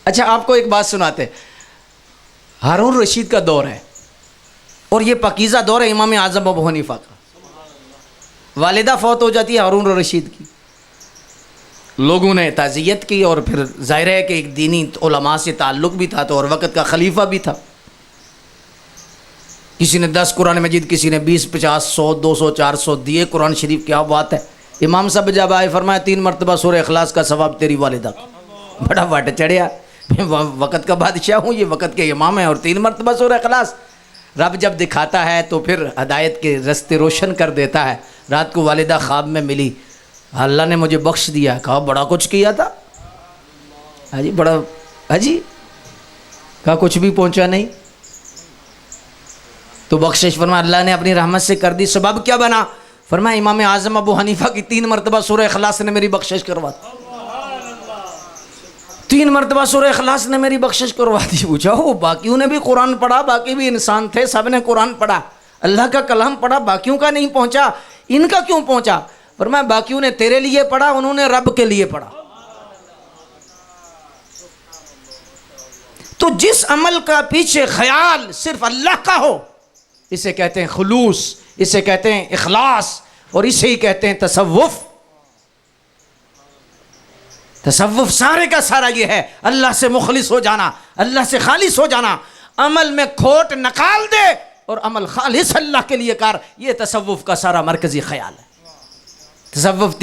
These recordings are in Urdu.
اچھا آپ کو ایک بات سناتے، ہارون رشید کا دور ہے اور یہ پاکیزہ دور ہے امام اعظم ابو حنیفہ کا. والدہ فوت ہو جاتی ہے ہارون رشید کی، لوگوں نے تعزیت کی اور پھر ظاہر ہے کہ ایک دینی علماء سے تعلق بھی تھا تو اور وقت کا خلیفہ بھی تھا. کسی نے 10 قرآن مجید، کسی نے 20 50 100 200 400 دیے قرآن شریف. کیا بات ہے. امام صاحب جب آئے فرمایا 3 مرتبہ سورہ اخلاص کا ثواب تیری والدہ کا. بڑا وٹ چڑھیا، وقت کا بادشاہ ہوں، یہ وقت کے امام ہیں اور 3 مرتبہ سورہ اخلاص. رب جب دکھاتا ہے تو پھر ہدایت کے رستے روشن کر دیتا ہے. رات کو والدہ خواب میں ملی، اللہ نے مجھے بخش دیا. کہا بڑا کچھ کیا تھا حاجی، بڑا حاجی. کہا کچھ بھی پہنچا نہیں. تو بخشش فرمایا اللہ نے اپنی رحمت سے کر دی. سبب کیا بنا؟ فرمایا امام اعظم ابو حنیفہ کی 3 مرتبہ سورہ اخلاص نے میری بخشش کروا دی. 3 مرتبہ سورہ اخلاص نے میری بخشش کروا دی. پوچھا ہو باقیوں نے بھی قرآن پڑھا، باقی بھی انسان تھے، سب نے قرآن پڑھا، اللہ کا کلام پڑھا، باقیوں کا نہیں پہنچا، ان کا کیوں پہنچا؟ فرمایا باقیوں نے تیرے لیے پڑھا، انہوں نے رب کے لیے پڑھا. تو جس عمل کا پیچھے خیال صرف اللہ کا ہو اسے کہتے ہیں خلوص، اسے کہتے ہیں اخلاص، اور اسے ہی کہتے ہیں تصوف. تصوف سارے کا سارا یہ ہے، اللہ سے مخلص ہو جانا، اللہ سے خالص ہو جانا. عمل میں کھوٹ نکال دے اور عمل خالص اللہ کے لیے کر. یہ تصوف کا سارا مرکزی خیال ہے. تصوف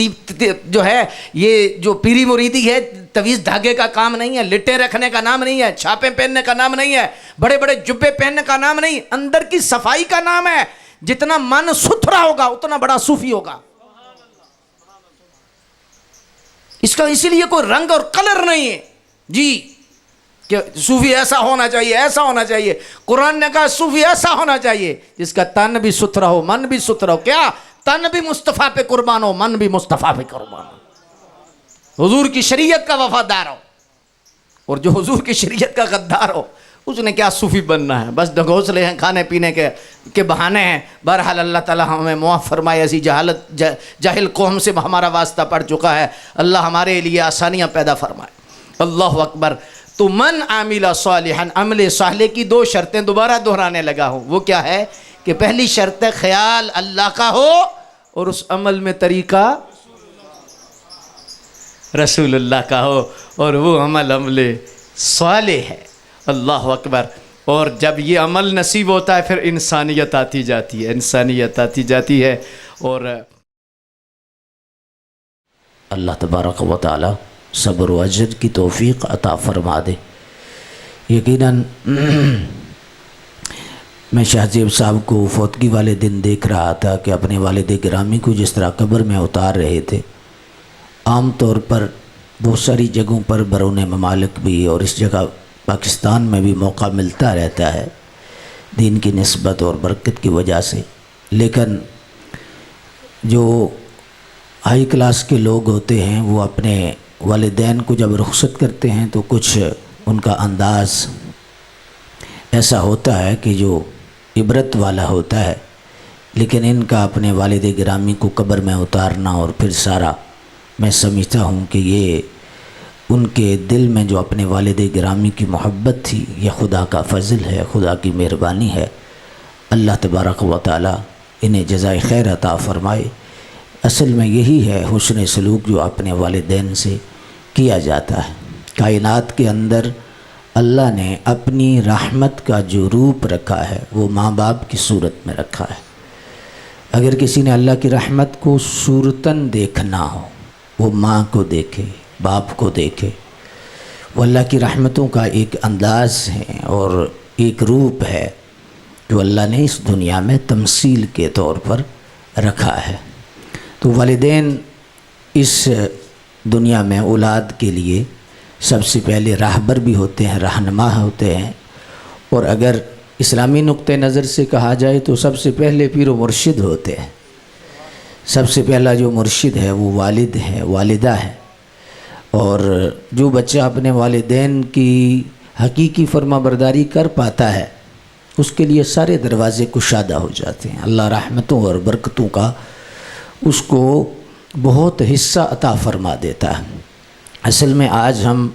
جو ہے، یہ جو پیری مریدی ہے، تویز دھاگے کا کام نہیں ہے، لٹیں رکھنے کا نام نہیں ہے، چھاپیں پہننے کا نام نہیں ہے، بڑے بڑے جبے پہننے کا نام نہیں، اندر کی صفائی کا نام ہے. جتنا من ستھرا ہوگا اتنا بڑا صوفی ہوگا. اس کا اسی لیے کوئی رنگ اور کلر نہیں ہے جی کہ صوفی ایسا ہونا چاہیے، ایسا ہونا چاہیے. قرآن نے کہا صوفی ایسا ہونا چاہیے جس کا تن بھی ستھرا ہو، من بھی ستھرا ہو. کیا؟ تن بھی مصطفیٰ پہ قربان ہو، من بھی مصطفیٰ پہ قربان ہو، حضور کی شریعت کا وفادار ہو. اور جو حضور کی شریعت کا غدار ہو اس نے کیا صوفی بننا ہے؟ بس ڈھگوسلے ہیں، کھانے پینے کے بہانے ہیں. بہرحال اللہ تعالیٰ ہمیں معاف فرمائے. ایسی جاہل قوم سے ہمارا واسطہ پڑ چکا ہے. اللہ ہمارے لیے آسانیاں پیدا فرمائے. اللہ اکبر. تو من عامل صالحا، عمل صالح کی 2 شرطیں دوبارہ دہرانے لگا ہوں. وہ کیا ہے کہ پہلی شرط ہے خیال اللہ کا ہو اور اس عمل میں طریقہ رسول اللہ کا ہو، اور وہ عمل صالح ہے. اللہ اکبر. اور جب یہ عمل نصیب ہوتا ہے پھر انسانیت آتی جاتی ہے، انسانیت آتی جاتی ہے. اور اللہ تبارک و تعالی صبر و اجر کی توفیق عطا فرما دے. یقیناً میں شاہ زیب صاحب کو فوتگی والے دن دیکھ رہا تھا کہ اپنے والد گرامی کو جس طرح قبر میں اتار رہے تھے. عام طور پر بہت ساری جگہوں پر بیرون ممالک بھی اور اس جگہ پاکستان میں بھی موقع ملتا رہتا ہے دین کی نسبت اور برکت کی وجہ سے. لیکن جو ہائی کلاس کے لوگ ہوتے ہیں وہ اپنے والدین کو جب رخصت کرتے ہیں تو کچھ ان کا انداز ایسا ہوتا ہے کہ جو عبرت والا ہوتا ہے. لیکن ان کا اپنے والد گرامی کو قبر میں اتارنا اور پھر سارا، میں سمجھتا ہوں کہ یہ ان کے دل میں جو اپنے والد گرامی کی محبت تھی، یہ خدا کا فضل ہے، خدا کی مہربانی ہے. اللہ تبارک و تعالی انہیں جزائے خیر عطا فرمائے. اصل میں یہی ہے حسن سلوک جو اپنے والدین سے کیا جاتا ہے. کائنات کے اندر اللہ نے اپنی رحمت کا جو روپ رکھا ہے وہ ماں باپ کی صورت میں رکھا ہے. اگر کسی نے اللہ کی رحمت کو صورتاً دیکھنا ہو، وہ ماں کو دیکھے، باپ کو دیکھے. وہ اللہ کی رحمتوں کا ایک انداز ہے اور ایک روپ ہے جو اللہ نے اس دنیا میں تمثیل کے طور پر رکھا ہے. تو والدین اس دنیا میں اولاد کے لیے سب سے پہلے راہبر بھی ہوتے ہیں، رہنما ہوتے ہیں. اور اگر اسلامی نقطہ نظر سے کہا جائے تو سب سے پہلے پیر و مرشد ہوتے ہیں. سب سے پہلا جو مرشد ہے وہ والد ہے، والدہ ہے. اور جو بچہ اپنے والدین کی حقیقی فرما برداری کر پاتا ہے اس کے لیے سارے دروازے کشادہ ہو جاتے ہیں. اللہ رحمتوں اور برکتوں کا اس کو بہت حصہ عطا فرما دیتا ہے. اصل میں آج ہم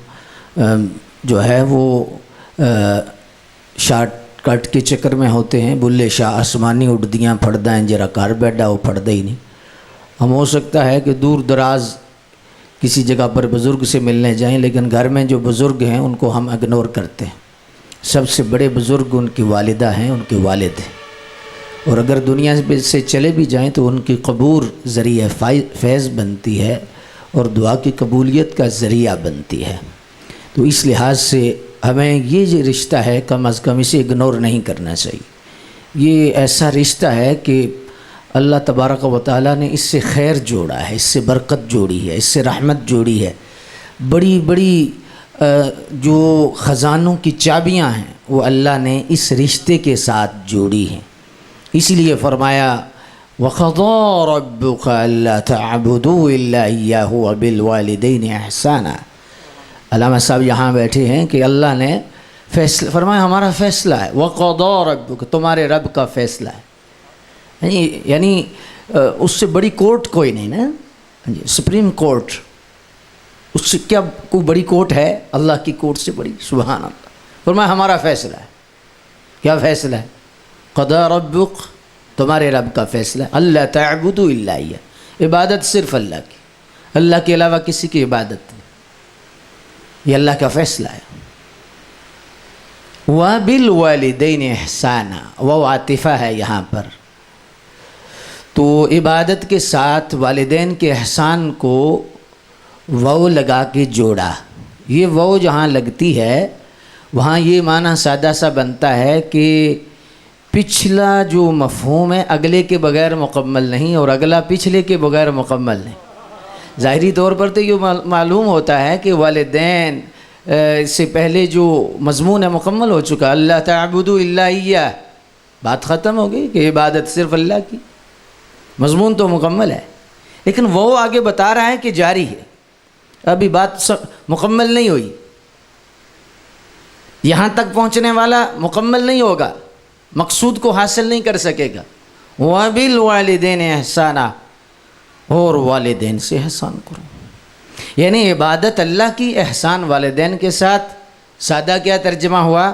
جو ہے وہ شارٹ کٹ کے چکر میں ہوتے ہیں. بلے شاہ آسمانی اڑدیاں پھڑدا ہیں جرا گھر بیٹھا وہ پھڑدا ہی نہیں. ہم ہو سکتا ہے کہ دور دراز کسی جگہ پر بزرگ سے ملنے جائیں، لیکن گھر میں جو بزرگ ہیں ان کو ہم اگنور کرتے ہیں. سب سے بڑے بزرگ ان کی والدہ ہیں، ان کے والد ہیں، اور اگر دنیا سے چلے بھی جائیں تو ان کی قبور ذریعہ فیض بنتی ہے اور دعا کی قبولیت کا ذریعہ بنتی ہے. تو اس لحاظ سے ہمیں یہ جو رشتہ ہے کم از کم اسے اگنور نہیں کرنا چاہیے. یہ ایسا رشتہ ہے کہ اللہ تبارک و تعالیٰ نے اس سے خیر جوڑا ہے، اس سے برکت جوڑی ہے، اس سے رحمت جوڑی ہے. بڑی بڑی جو خزانوں کی چابیاں ہیں وہ اللہ نے اس رشتے کے ساتھ جوڑی ہیں. اسی لیے فرمایا وَقَضَىٰ رَبُّكَ أَلَّا تَعْبُدُوا إِلَّا إِيَّاهُ وَبِالْوَالِدَيْنِ إِحْسَانًا. علامہ صاحب یہاں بیٹھے ہیں کہ اللہ نے فیصلہ فرمایا، ہمارا فیصلہ ہے. وَقَضَىٰ رَبُّكَ، تمہارے رب کا فیصلہ ہے. یعنی اس سے بڑی کورٹ کوئی نہیں نا، سپریم کورٹ، اس سے کیا کوئی بڑی کورٹ ہے اللہ کی کورٹ سے بڑی؟ سبحان اللہ. فرمایا ہمارا فیصلہ ہے. کیا فیصلہ ہے؟ قضا ربک، تمہارے رب کا فیصلہ ہے. اللہ تعبدوا الا ایہ، عبادت صرف اللہ کی، اللہ کے علاوہ کسی کی عبادت نہیں. یہ اللہ کا فیصلہ ہے. وَبِالْوَالِدَيْنِ إِحْسَانًا، وہ عاطفہ ہے یہاں پر. تو عبادت کے ساتھ والدین کے احسان کو وہ لگا کے جوڑا. یہ وہ جہاں لگتی ہے وہاں یہ معنی سادہ سا بنتا ہے کہ پچھلا جو مفہوم ہے اگلے کے بغیر مکمل نہیں، اور اگلا پچھلے کے بغیر مکمل نہیں. ظاہری طور پر تو یہ معلوم ہوتا ہے کہ والدین سے پہلے جو مضمون ہے مکمل ہو چکا. اللہ تعبدوا الا ایہ، بات ختم ہو گئی کہ عبادت صرف اللہ کی. مضمون تو مکمل ہے، لیکن وہ آگے بتا رہا ہے کہ جاری ہے، ابھی بات مکمل نہیں ہوئی. یہاں تک پہنچنے والا مکمل نہیں ہوگا، مقصود کو حاصل نہیں کر سکے گا. وَبِالْوَالِدَيْنِ إِحْسَانًا، اور والدین سے احسان کرو. یعنی عبادت اللہ کی، احسان والدین کے ساتھ. سادہ کیا ترجمہ ہوا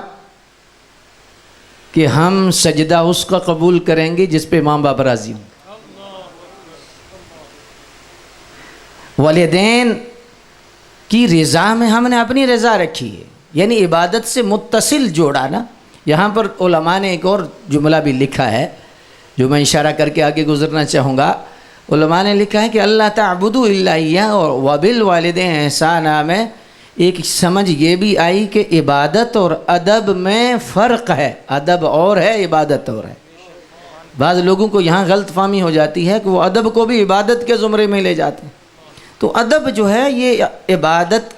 کہ ہم سجدہ اس کا قبول کریں گے جس پہ ماں باپ راضی ہوں. والدین کی رضا میں ہم نے اپنی رضا رکھی ہے، یعنی عبادت سے متصل جوڑا نا. یہاں پر علماء نے ایک اور جملہ بھی لکھا ہے جو میں اشارہ کر کے آگے گزرنا چاہوں گا. علماء نے لکھا ہے کہ اللہ تعبدوا الا ایہ اور وبالوالدین احسانا میں ایک سمجھ یہ بھی آئی کہ عبادت اور ادب میں فرق ہے. ادب اور ہے، عبادت اور ہے. بعض لوگوں کو یہاں غلط فہمی ہو جاتی ہے کہ وہ ادب کو بھی عبادت کے زمرے میں لے جاتے ہیں. تو ادب جو ہے یہ عبادت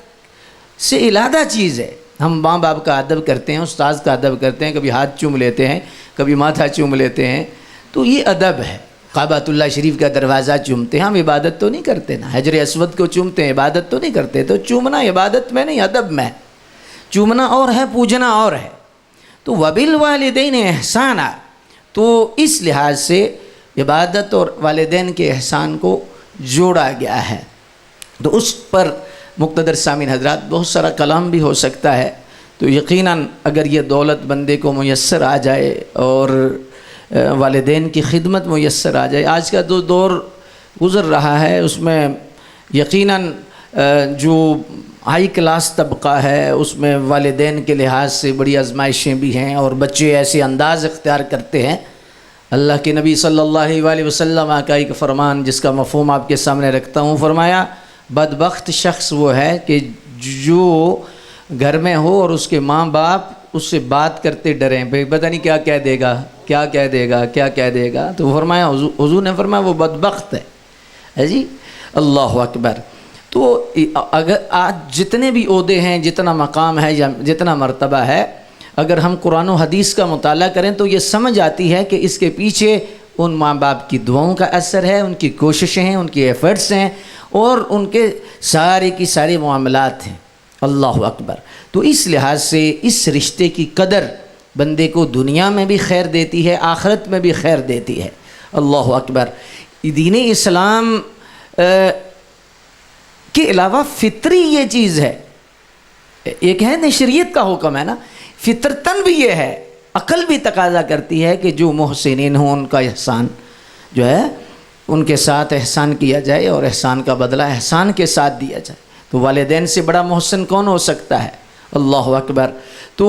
سے علیحدہ چیز ہے. ہم ماں باپ کا ادب کرتے ہیں، استاذ کا ادب کرتے ہیں، کبھی ہاتھ چوم لیتے ہیں، کبھی ماتھا چوم لیتے ہیں، تو یہ ادب ہے. کعبۃ اللہ شریف کا دروازہ چومتے ہیں، ہم عبادت تو نہیں کرتے نا. حجر اسود کو چومتے ہیں، عبادت تو نہیں کرتے. تو چومنا عبادت میں نہیں، ادب میں. چومنا اور ہے، پوجنا اور ہے. تو وبالوالدین احسانا، تو اس لحاظ سے عبادت اور والدین کے احسان کو جوڑا گیا ہے. تو اس پر مقتدر سامعین حضرات بہت سارا کلام بھی ہو سکتا ہے. تو یقیناً اگر یہ دولت بندے کو میسر آ جائے اور والدین کی خدمت میسر آ جائے، آج کا جو دور گزر رہا ہے اس میں یقیناً جو ہائی کلاس طبقہ ہے اس میں والدین کے لحاظ سے بڑی آزمائشیں بھی ہیں، اور بچے ایسے انداز اختیار کرتے ہیں. اللہ کے نبی صلی اللہ علیہ وسلم کا ایک فرمان جس کا مفہوم آپ کے سامنے رکھتا ہوں، فرمایا بدبخت شخص وہ ہے کہ جو گھر میں ہو اور اس کے ماں باپ اس سے بات کرتے ڈریں، بھئی پتہ نہیں کیا کہہ دے گا، کیا کہہ دے گا، کیا کہہ دے گا. تو فرمایا حضور نے فرمایا وہ بدبخت ہے جی. اللہ اکبر. تو اگر آج جتنے بھی عہدے ہیں، جتنا مقام ہے یا جتنا مرتبہ ہے، اگر ہم قرآن و حدیث کا مطالعہ کریں تو یہ سمجھ آتی ہے کہ اس کے پیچھے ان ماں باپ کی دعاؤں کا اثر ہے، ان کی کوششیں ہیں، ان کی ایفرٹس ہیں، اور ان کے سارے کی سارے معاملات ہیں. اللہ اکبر. تو اس لحاظ سے اس رشتے کی قدر بندے کو دنیا میں بھی خیر دیتی ہے، آخرت میں بھی خیر دیتی ہے. اللہ اکبر. دین اسلام کے علاوہ فطری یہ چیز ہے، ایک ہے نشریت کا حکم ہے نا، فطرتاً بھی یہ ہے، عقل بھی تقاضا کرتی ہے کہ جو محسنین ہوں ان کا احسان جو ہے ان کے ساتھ احسان کیا جائے اور احسان کا بدلہ احسان کے ساتھ دیا جائے۔ تو والدین سے بڑا محسن کون ہو سکتا ہے؟ اللہ اکبر۔ تو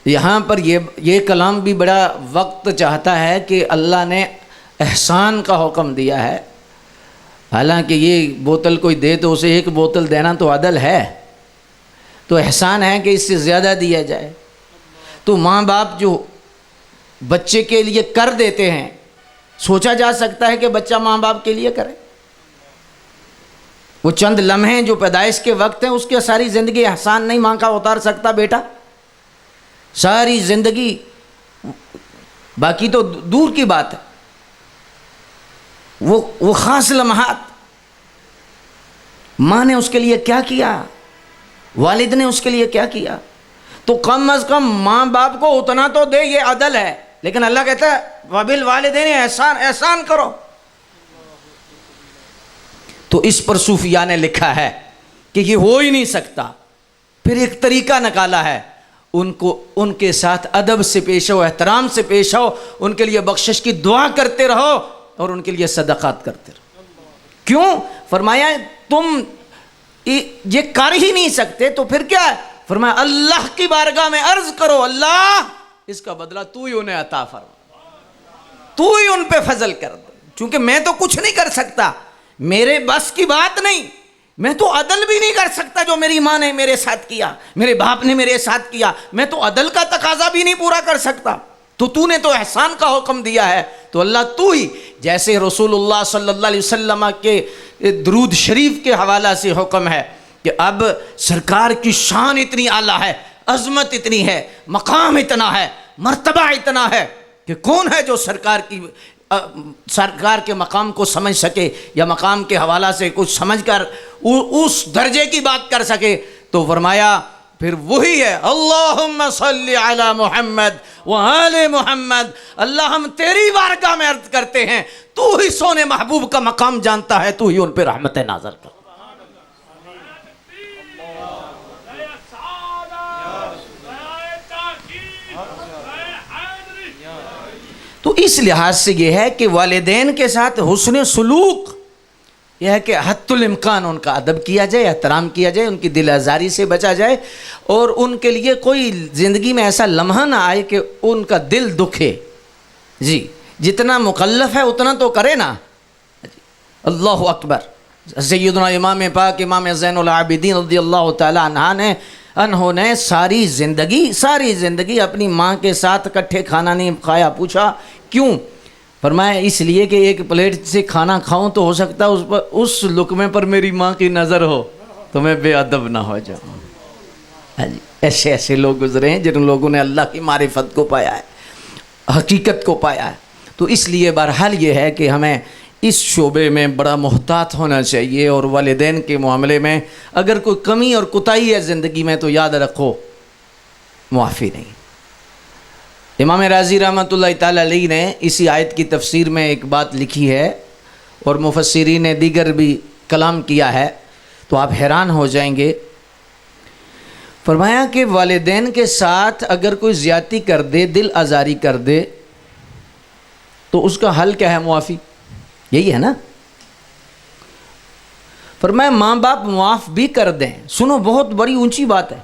یہاں پر یہ کلام بھی بڑا وقت چاہتا ہے کہ اللہ نے احسان کا حکم دیا ہے، حالانکہ یہ بوتل کوئی دے تو اسے ایک بوتل دینا تو عدل ہے، تو احسان ہے کہ اس سے زیادہ دیا جائے۔ تو ماں باپ جو بچے کے لیے کر دیتے ہیں، سوچا جا سکتا ہے کہ بچہ ماں باپ کے لیے کرے؟ وہ چند لمحے جو پیدائش کے وقت ہیں، اس کے ساری زندگی احسان نہیں ماں کا اتار سکتا بیٹا؟ ساری زندگی، باقی تو دور کی بات ہے، وہ خاص لمحات ماں نے اس کے لیے کیا کیا، والد نے اس کے لیے کیا کیا؟ تو کم از کم ماں باپ کو اتنا تو دے، یہ عدل ہے۔ لیکن اللہ کہتا ہے وَبِالْوَالِدَيْنِ احسان کرو۔ تو اس پر صوفیاء نے لکھا ہے کہ یہ ہو ہی نہیں سکتا، پھر ایک طریقہ نکالا ہے، ان کے ساتھ ادب سے پیش ہو، احترام سے پیش ہو، ان کے لیے بخشش کی دعا کرتے رہو اور ان کے لیے صدقات کرتے رہو۔ کیوں؟ فرمایا تم یہ کر ہی نہیں سکتے تو پھر کیا ہے؟ فرمایا اللہ کی بارگاہ میں عرض کرو، اللہ اس کا بدلہ تو ہی انہیں عطا فرما، تو ہی ان پہ فضل کر دے، چونکہ میں تو کچھ نہیں کر سکتا، میرے بس کی بات نہیں، میں تو عدل بھی نہیں کر سکتا جو میری ماں نے میرے ساتھ کیا، میرے باپ نے میرے ساتھ کیا، میں تو عدل کا تقاضا بھی نہیں پورا کر سکتا، تو نے تو احسان کا حکم دیا ہے، تو اللہ تو ہی، جیسے رسول اللہ صلی اللہ علیہ وسلم کے درود شریف کے حوالہ سے حکم ہے کہ اب سرکار کی شان اتنی اعلیٰ ہے، عظمت اتنی ہے، مقام اتنا ہے، مرتبہ اتنا ہے کہ کون ہے جو سرکار کے مقام کو سمجھ سکے یا مقام کے حوالہ سے کچھ سمجھ کر اس درجے کی بات کر سکے؟ تو فرمایا پھر وہی ہے، اللہم صلی علی محمد وآل محمد، اللہ ہم تیری بارگاہ میں عرض کرتے ہیں، تو ہی سونے محبوب کا مقام جانتا ہے، تو ہی ان پہ رحمت نازل کر۔ تو اس لحاظ سے یہ ہے کہ والدین کے ساتھ حسن سلوک یہ ہے کہ حد الامکان ان کا ادب کیا جائے، احترام کیا جائے، ان کی دل آزاری سے بچا جائے، اور ان کے لیے کوئی زندگی میں ایسا لمحہ نہ آئے کہ ان کا دل دکھے۔ جی جتنا مکلف ہے اتنا تو کرے نا۔ اللہ اکبر۔ سیدنا امام پاک امام زین العابدین رضی اللہ تعالی انہوں نے ساری زندگی اپنی ماں کے ساتھ اکٹھے کھانا نہیں کھایا۔ پوچھا کیوں؟ فرمایا اس لیے کہ ایک پلیٹ سے کھانا کھاؤں تو ہو سکتا ہے اس لقمے پر میری ماں کی نظر ہو تو میں بے ادب نہ ہو جاؤں۔ ایسے لوگ گزرے ہیں جن لوگوں نے اللہ کی معرفت کو پایا ہے، حقیقت کو پایا ہے۔ تو اس لیے بہرحال یہ ہے کہ ہمیں اس شعبے میں بڑا محتاط ہونا چاہیے، اور والدین کے معاملے میں اگر کوئی کمی اور کوتاہی ہے زندگی میں تو یاد رکھو معافی نہیں۔ امام راضی رحمۃ اللہ تعالی علیہ نے اسی آیت کی تفسیر میں ایک بات لکھی ہے، اور مفسرین نے دیگر بھی کلام کیا ہے، تو آپ حیران ہو جائیں گے۔ فرمایا کہ والدین کے ساتھ اگر کوئی زیادتی کر دے، دل آزاری کر دے، تو اس کا حل کیا ہے؟ معافی، یہی ہے نا۔ فرمایا ماں باپ معاف بھی کر دیں، سنو بہت بڑی اونچی بات ہے،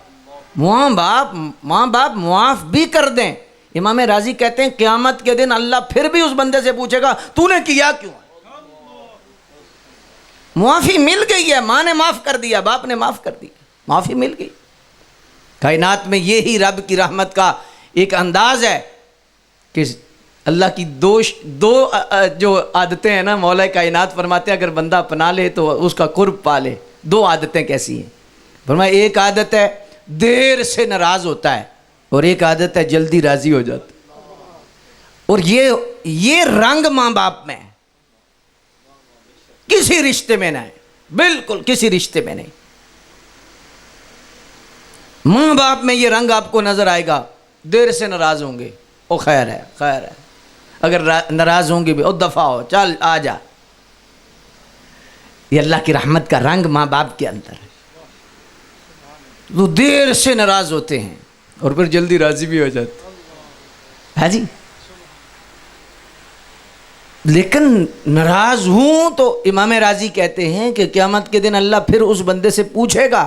ماں باپ معاف بھی کر دیں۔ امام راضی کہتے ہیں قیامت کے دن اللہ پھر بھی اس بندے سے پوچھے گا تو نے کیا کیوں؟ معافی مل گئی ہے، ماں نے معاف کر دیا، باپ نے معاف کر دیا، معافی مل گئی۔ کائنات میں یہی رب کی رحمت کا ایک انداز ہے کہ اللہ کی دو جو عادتیں ہیں نا، مولا کائنات فرماتے ہیں اگر بندہ اپنا لے تو اس کا قرب پا لے۔ دو عادتیں کیسی ہیں؟ فرمایا ایک عادت ہے دیر سے ناراض ہوتا ہے، اور ایک عادت ہے جلدی راضی ہو جاتا ہے، اور یہ رنگ ماں باپ میں ہے، کسی رشتے میں نہ ہے، بالکل کسی رشتے میں نہیں۔ ماں باپ میں یہ رنگ آپ کو نظر آئے گا، دیر سے ناراض ہوں گے، او خیر ہے، اگر ناراض ہوں گے بھی او دفع ہو، چل آ جا۔ یہ اللہ کی رحمت کا رنگ ماں باپ کے اندر ہے۔ تو دیر سے ناراض ہوتے ہیں اور پھر جلدی راضی بھی ہو جاتے ہیں. ہاں جی. لیکن ناراض ہوں تو امام راضی کہتے ہیں کہ قیامت کے دن اللہ پھر اس بندے سے پوچھے گا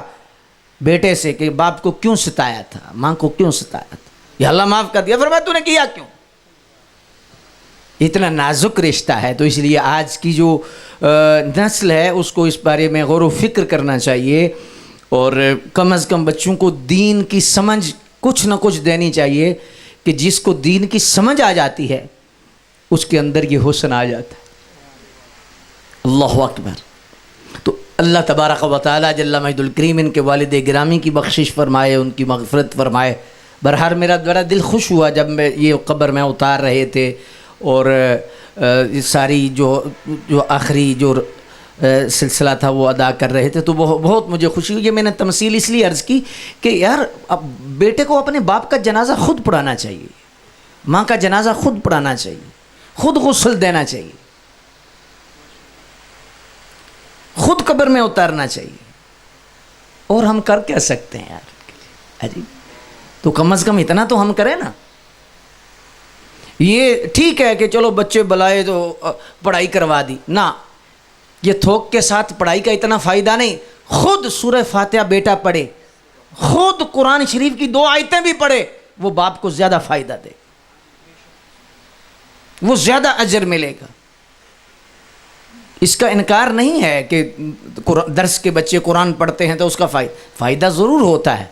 بیٹے سے کہ باپ کو کیوں ستایا تھا, ماں کو کیوں ستایا تھا, یا اللہ معاف کر دیا, فرمایا تو نے کیا کیوں. اتنا نازک رشتہ ہے. تو اس لیے آج کی جو نسل ہے اس کو اس بارے میں غور و فکر کرنا چاہیے, اور کم از کم بچوں کو دین کی سمجھ کچھ نہ کچھ دینی چاہیے, کہ جس کو دین کی سمجھ آ جاتی ہے اس کے اندر یہ حسن آ جاتا ہے. اللہ اکبر. تو اللہ تبارک و تعالی جل مجد الکریم ان کے والد گرامی کی بخشش فرمائے, ان کی مغفرت فرمائے. بہرحال میرا بڑا دل خوش ہوا جب میں یہ قبر میں اتار رہے تھے, اور ساری جو آخری جو سلسلہ تھا وہ ادا کر رہے تھے, تو بہت مجھے خوشی ہوئی. یہ میں نے تمثیل اس لیے عرض کی کہ یار اب بیٹے کو اپنے باپ کا جنازہ خود پڑھانا چاہیے, ماں کا جنازہ خود پڑھانا چاہیے, خود غسل دینا چاہیے, خود قبر میں اتارنا چاہیے. اور ہم کر کیا سکتے ہیں یار؟ تو کم از کم اتنا تو ہم کریں نا. یہ ٹھیک ہے کہ چلو بچے بلائے تو پڑھائی کروا دی نا, یہ تھوک کے ساتھ پڑھائی کا اتنا فائدہ نہیں. خود سورہ فاتحہ بیٹا پڑھے, خود قرآن شریف کی 2 آیتیں بھی پڑھے, وہ باپ کو زیادہ فائدہ دے, وہ زیادہ اجر ملے گا. اس کا انکار نہیں ہے کہ درس کے بچے قرآن پڑھتے ہیں تو اس کا فائدہ ضرور ہوتا ہے,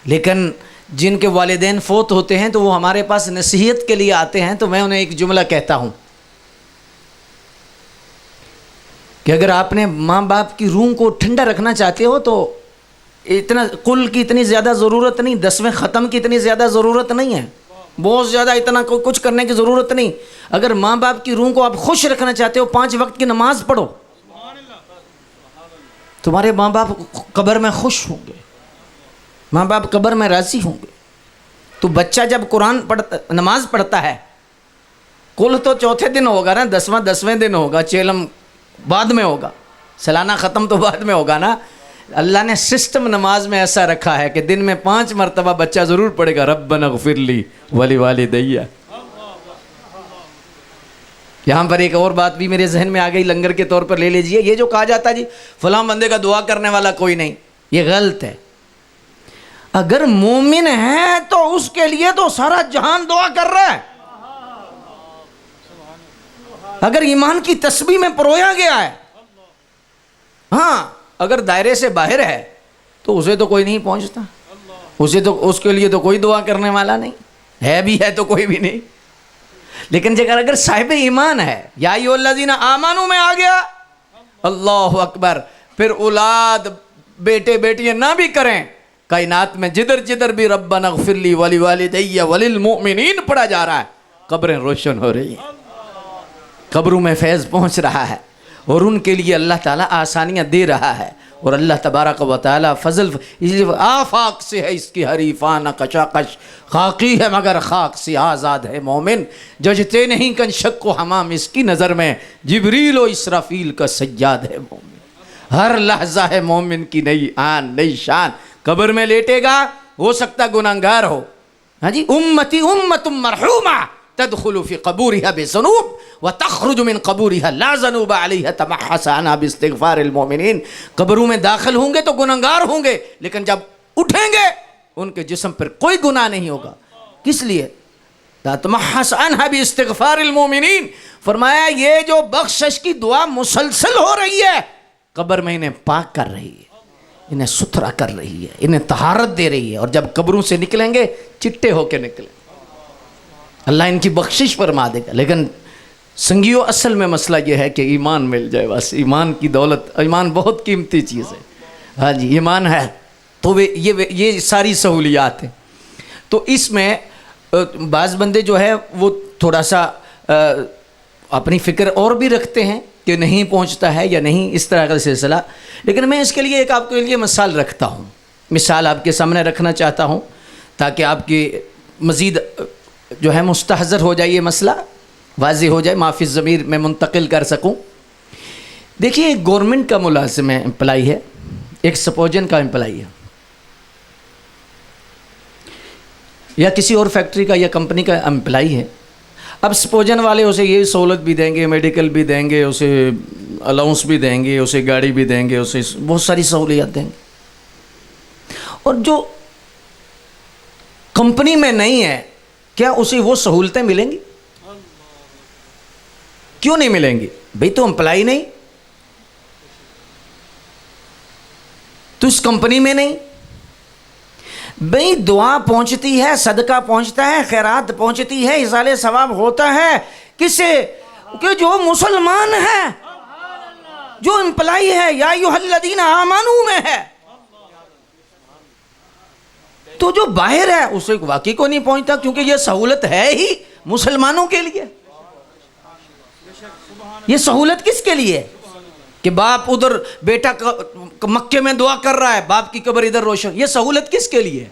لیکن جن کے والدین فوت ہوتے ہیں تو وہ ہمارے پاس نصیحت کے لیے آتے ہیں. تو میں انہیں ایک جملہ کہتا ہوں کہ اگر آپ نے ماں باپ کی روح کو ٹھنڈا رکھنا چاہتے ہو تو اتنا قل کی اتنی زیادہ ضرورت نہیں, 10ویں ختم کی اتنی زیادہ ضرورت نہیں ہے, بہت زیادہ اتنا کچھ کرنے کی ضرورت نہیں. اگر ماں باپ کی روح کو آپ خوش رکھنا چاہتے ہو 5 وقت کی نماز پڑھو, تمہارے ماں باپ قبر میں خوش ہوں گے, ماں باپ قبر میں راضی ہوں گے. تو بچہ جب قرآن نماز پڑھتا ہے, کل تو چوتھے دن ہوگا نا, 10ویں دن ہوگا, چیلم بعد میں ہوگا, سالانہ ختم تو بعد میں ہوگا نا. اللہ نے سسٹم نماز میں ایسا رکھا ہے کہ دن میں 5 مرتبہ بچہ ضرور پڑھے گا, ربنا اغفر لی ولوالدیّ. یہاں پر ایک اور بات بھی میرے ذہن میں آ گئی, لنگر کے طور پر لے لیجئے. یہ جو کہا جاتا ہے جی فلاں بندے کا دعا کرنے والا کوئی نہیں, یہ غلط ہے. اگر مومن ہے تو اس کے لیے تو سارا جہان دعا کر رہا ہے. اگر ایمان کی تسبیح میں پرویا گیا ہے, ہاں اگر دائرے سے باہر ہے تو اسے تو کوئی نہیں پہنچتا, اسے تو اس کے لیے تو کوئی دعا کرنے والا نہیں ہے, بھی ہے تو کوئی بھی نہیں. لیکن اگر صاحب ایمان ہے, یا ایھا الذین آمنوا میں آ گیا, اللہ اکبر, پھر اولاد بیٹے بیٹیاں نہ بھی کریں, کائنات میں جدھر جدھر بھی ربنا اغفر لی ولوالدیّ وللمؤمنین پڑھا جا رہا ہے, قبریں روشن ہو رہی ہیں, قبروں میں فیض پہنچ رہا ہے, اور ان کے لیے اللہ تعالیٰ آسانیاں دے رہا ہے. اور اللہ تبارک و تعالیٰ فضل, اس لیے آفاق سے ہے اس کی حریفانہ کشاکش, خاکی ہے مگر خاک سے آزاد ہے مومن, ججتے نہیں کن شک و حمام اس کی نظر میں, جبریل و اسرافیل کا سجاد ہے مومن. ہر لحظہ ہے مومن کی نئی آن نئی شان. قبر میں لیٹے گا, ہو سکتا گناہگار ہو, ہاں جی, امتی امت مرحومہ تدخل فی قبورها بذنوب وتخرج من قبورها لا ذنوب علیہا تمحص عنہا باستغفار المؤمنین. قبروں میں داخل ہوں گے تو گناہگار ہوں گے, لیکن جب اٹھیں گے ان کے جسم پر کوئی گناہ نہیں ہوگا. کس لیے؟ تمحص عنہا باستغفار المؤمنین. فرمایا یہ جو بخشش کی دعا مسلسل ہو رہی ہے, قبر میں انہیں پاک کر رہی ہے, انہیں ستھرا کر رہی ہے, انہیں طہارت دے رہی ہے, اور جب قبروں سے نکلیں گے چٹے ہو کے نکلیں, اللہ ان کی بخشش فرما دے گا. لیکن سنگیو اصل میں مسئلہ یہ ہے کہ ایمان مل جائے, بس ایمان کی دولت, ایمان بہت قیمتی چیز ہے. ہاں جی, ایمان ہے تو یہ ساری سہولیات ہیں. تو اس میں بعض بندے جو ہے وہ تھوڑا سا اپنی فکر اور بھی رکھتے ہیں کہ نہیں پہنچتا ہے یا نہیں, اس طرح کا سلسلہ. لیکن میں اس کے لیے ایک آپ کے لیے مثال رکھتا ہوں, مثال آپ کے سامنے رکھنا چاہتا ہوں تاکہ آپ کی مزید جو ہے مستحضر ہو جائے, یہ مسئلہ واضح ہو جائے, معافی ضمیر میں منتقل کر سکوں. دیکھیے ایک گورنمنٹ کا ملازم ہے, امپلائی ہے, ایک سپوجن کا امپلائی ہے. یا کسی اور فیکٹری کا یا کمپنی کا امپلائی ہے، اب سپوجن والے اسے یہ سہولت بھی دیں گے، میڈیکل بھی دیں گے، اسے الاؤنس بھی دیں گے، اسے گاڑی بھی دیں گے، اسے بہت ساری سہولیات دیں گے، اور جو کمپنی میں نہیں ہے کیا اسے وہ سہولتیں ملیں گی؟ کیوں نہیں ملیں گی؟ بھئی تو امپلائی نہیں، تو اس کمپنی میں نہیں، بھئی دعا پہنچتی ہے، صدقہ پہنچتا ہے، خیرات پہنچتی ہے، ایصال ثواب ہوتا ہے کسے؟ کہ جو مسلمان ہے، جو امپلائی ہے، یا ایھا الذین آمنوا میں ہے، تو جو باہر ہے اسے واقعی کو نہیں پہنچتا، کیونکہ یہ سہولت ہے ہی مسلمانوں کے لیے۔ یہ سہولت کس کے لیے؟ کہ باپ ادھر بیٹا مکے میں دعا کر رہا ہے، باپ کی قبر ادھر روشن، یہ سہولت کس کے لیے؟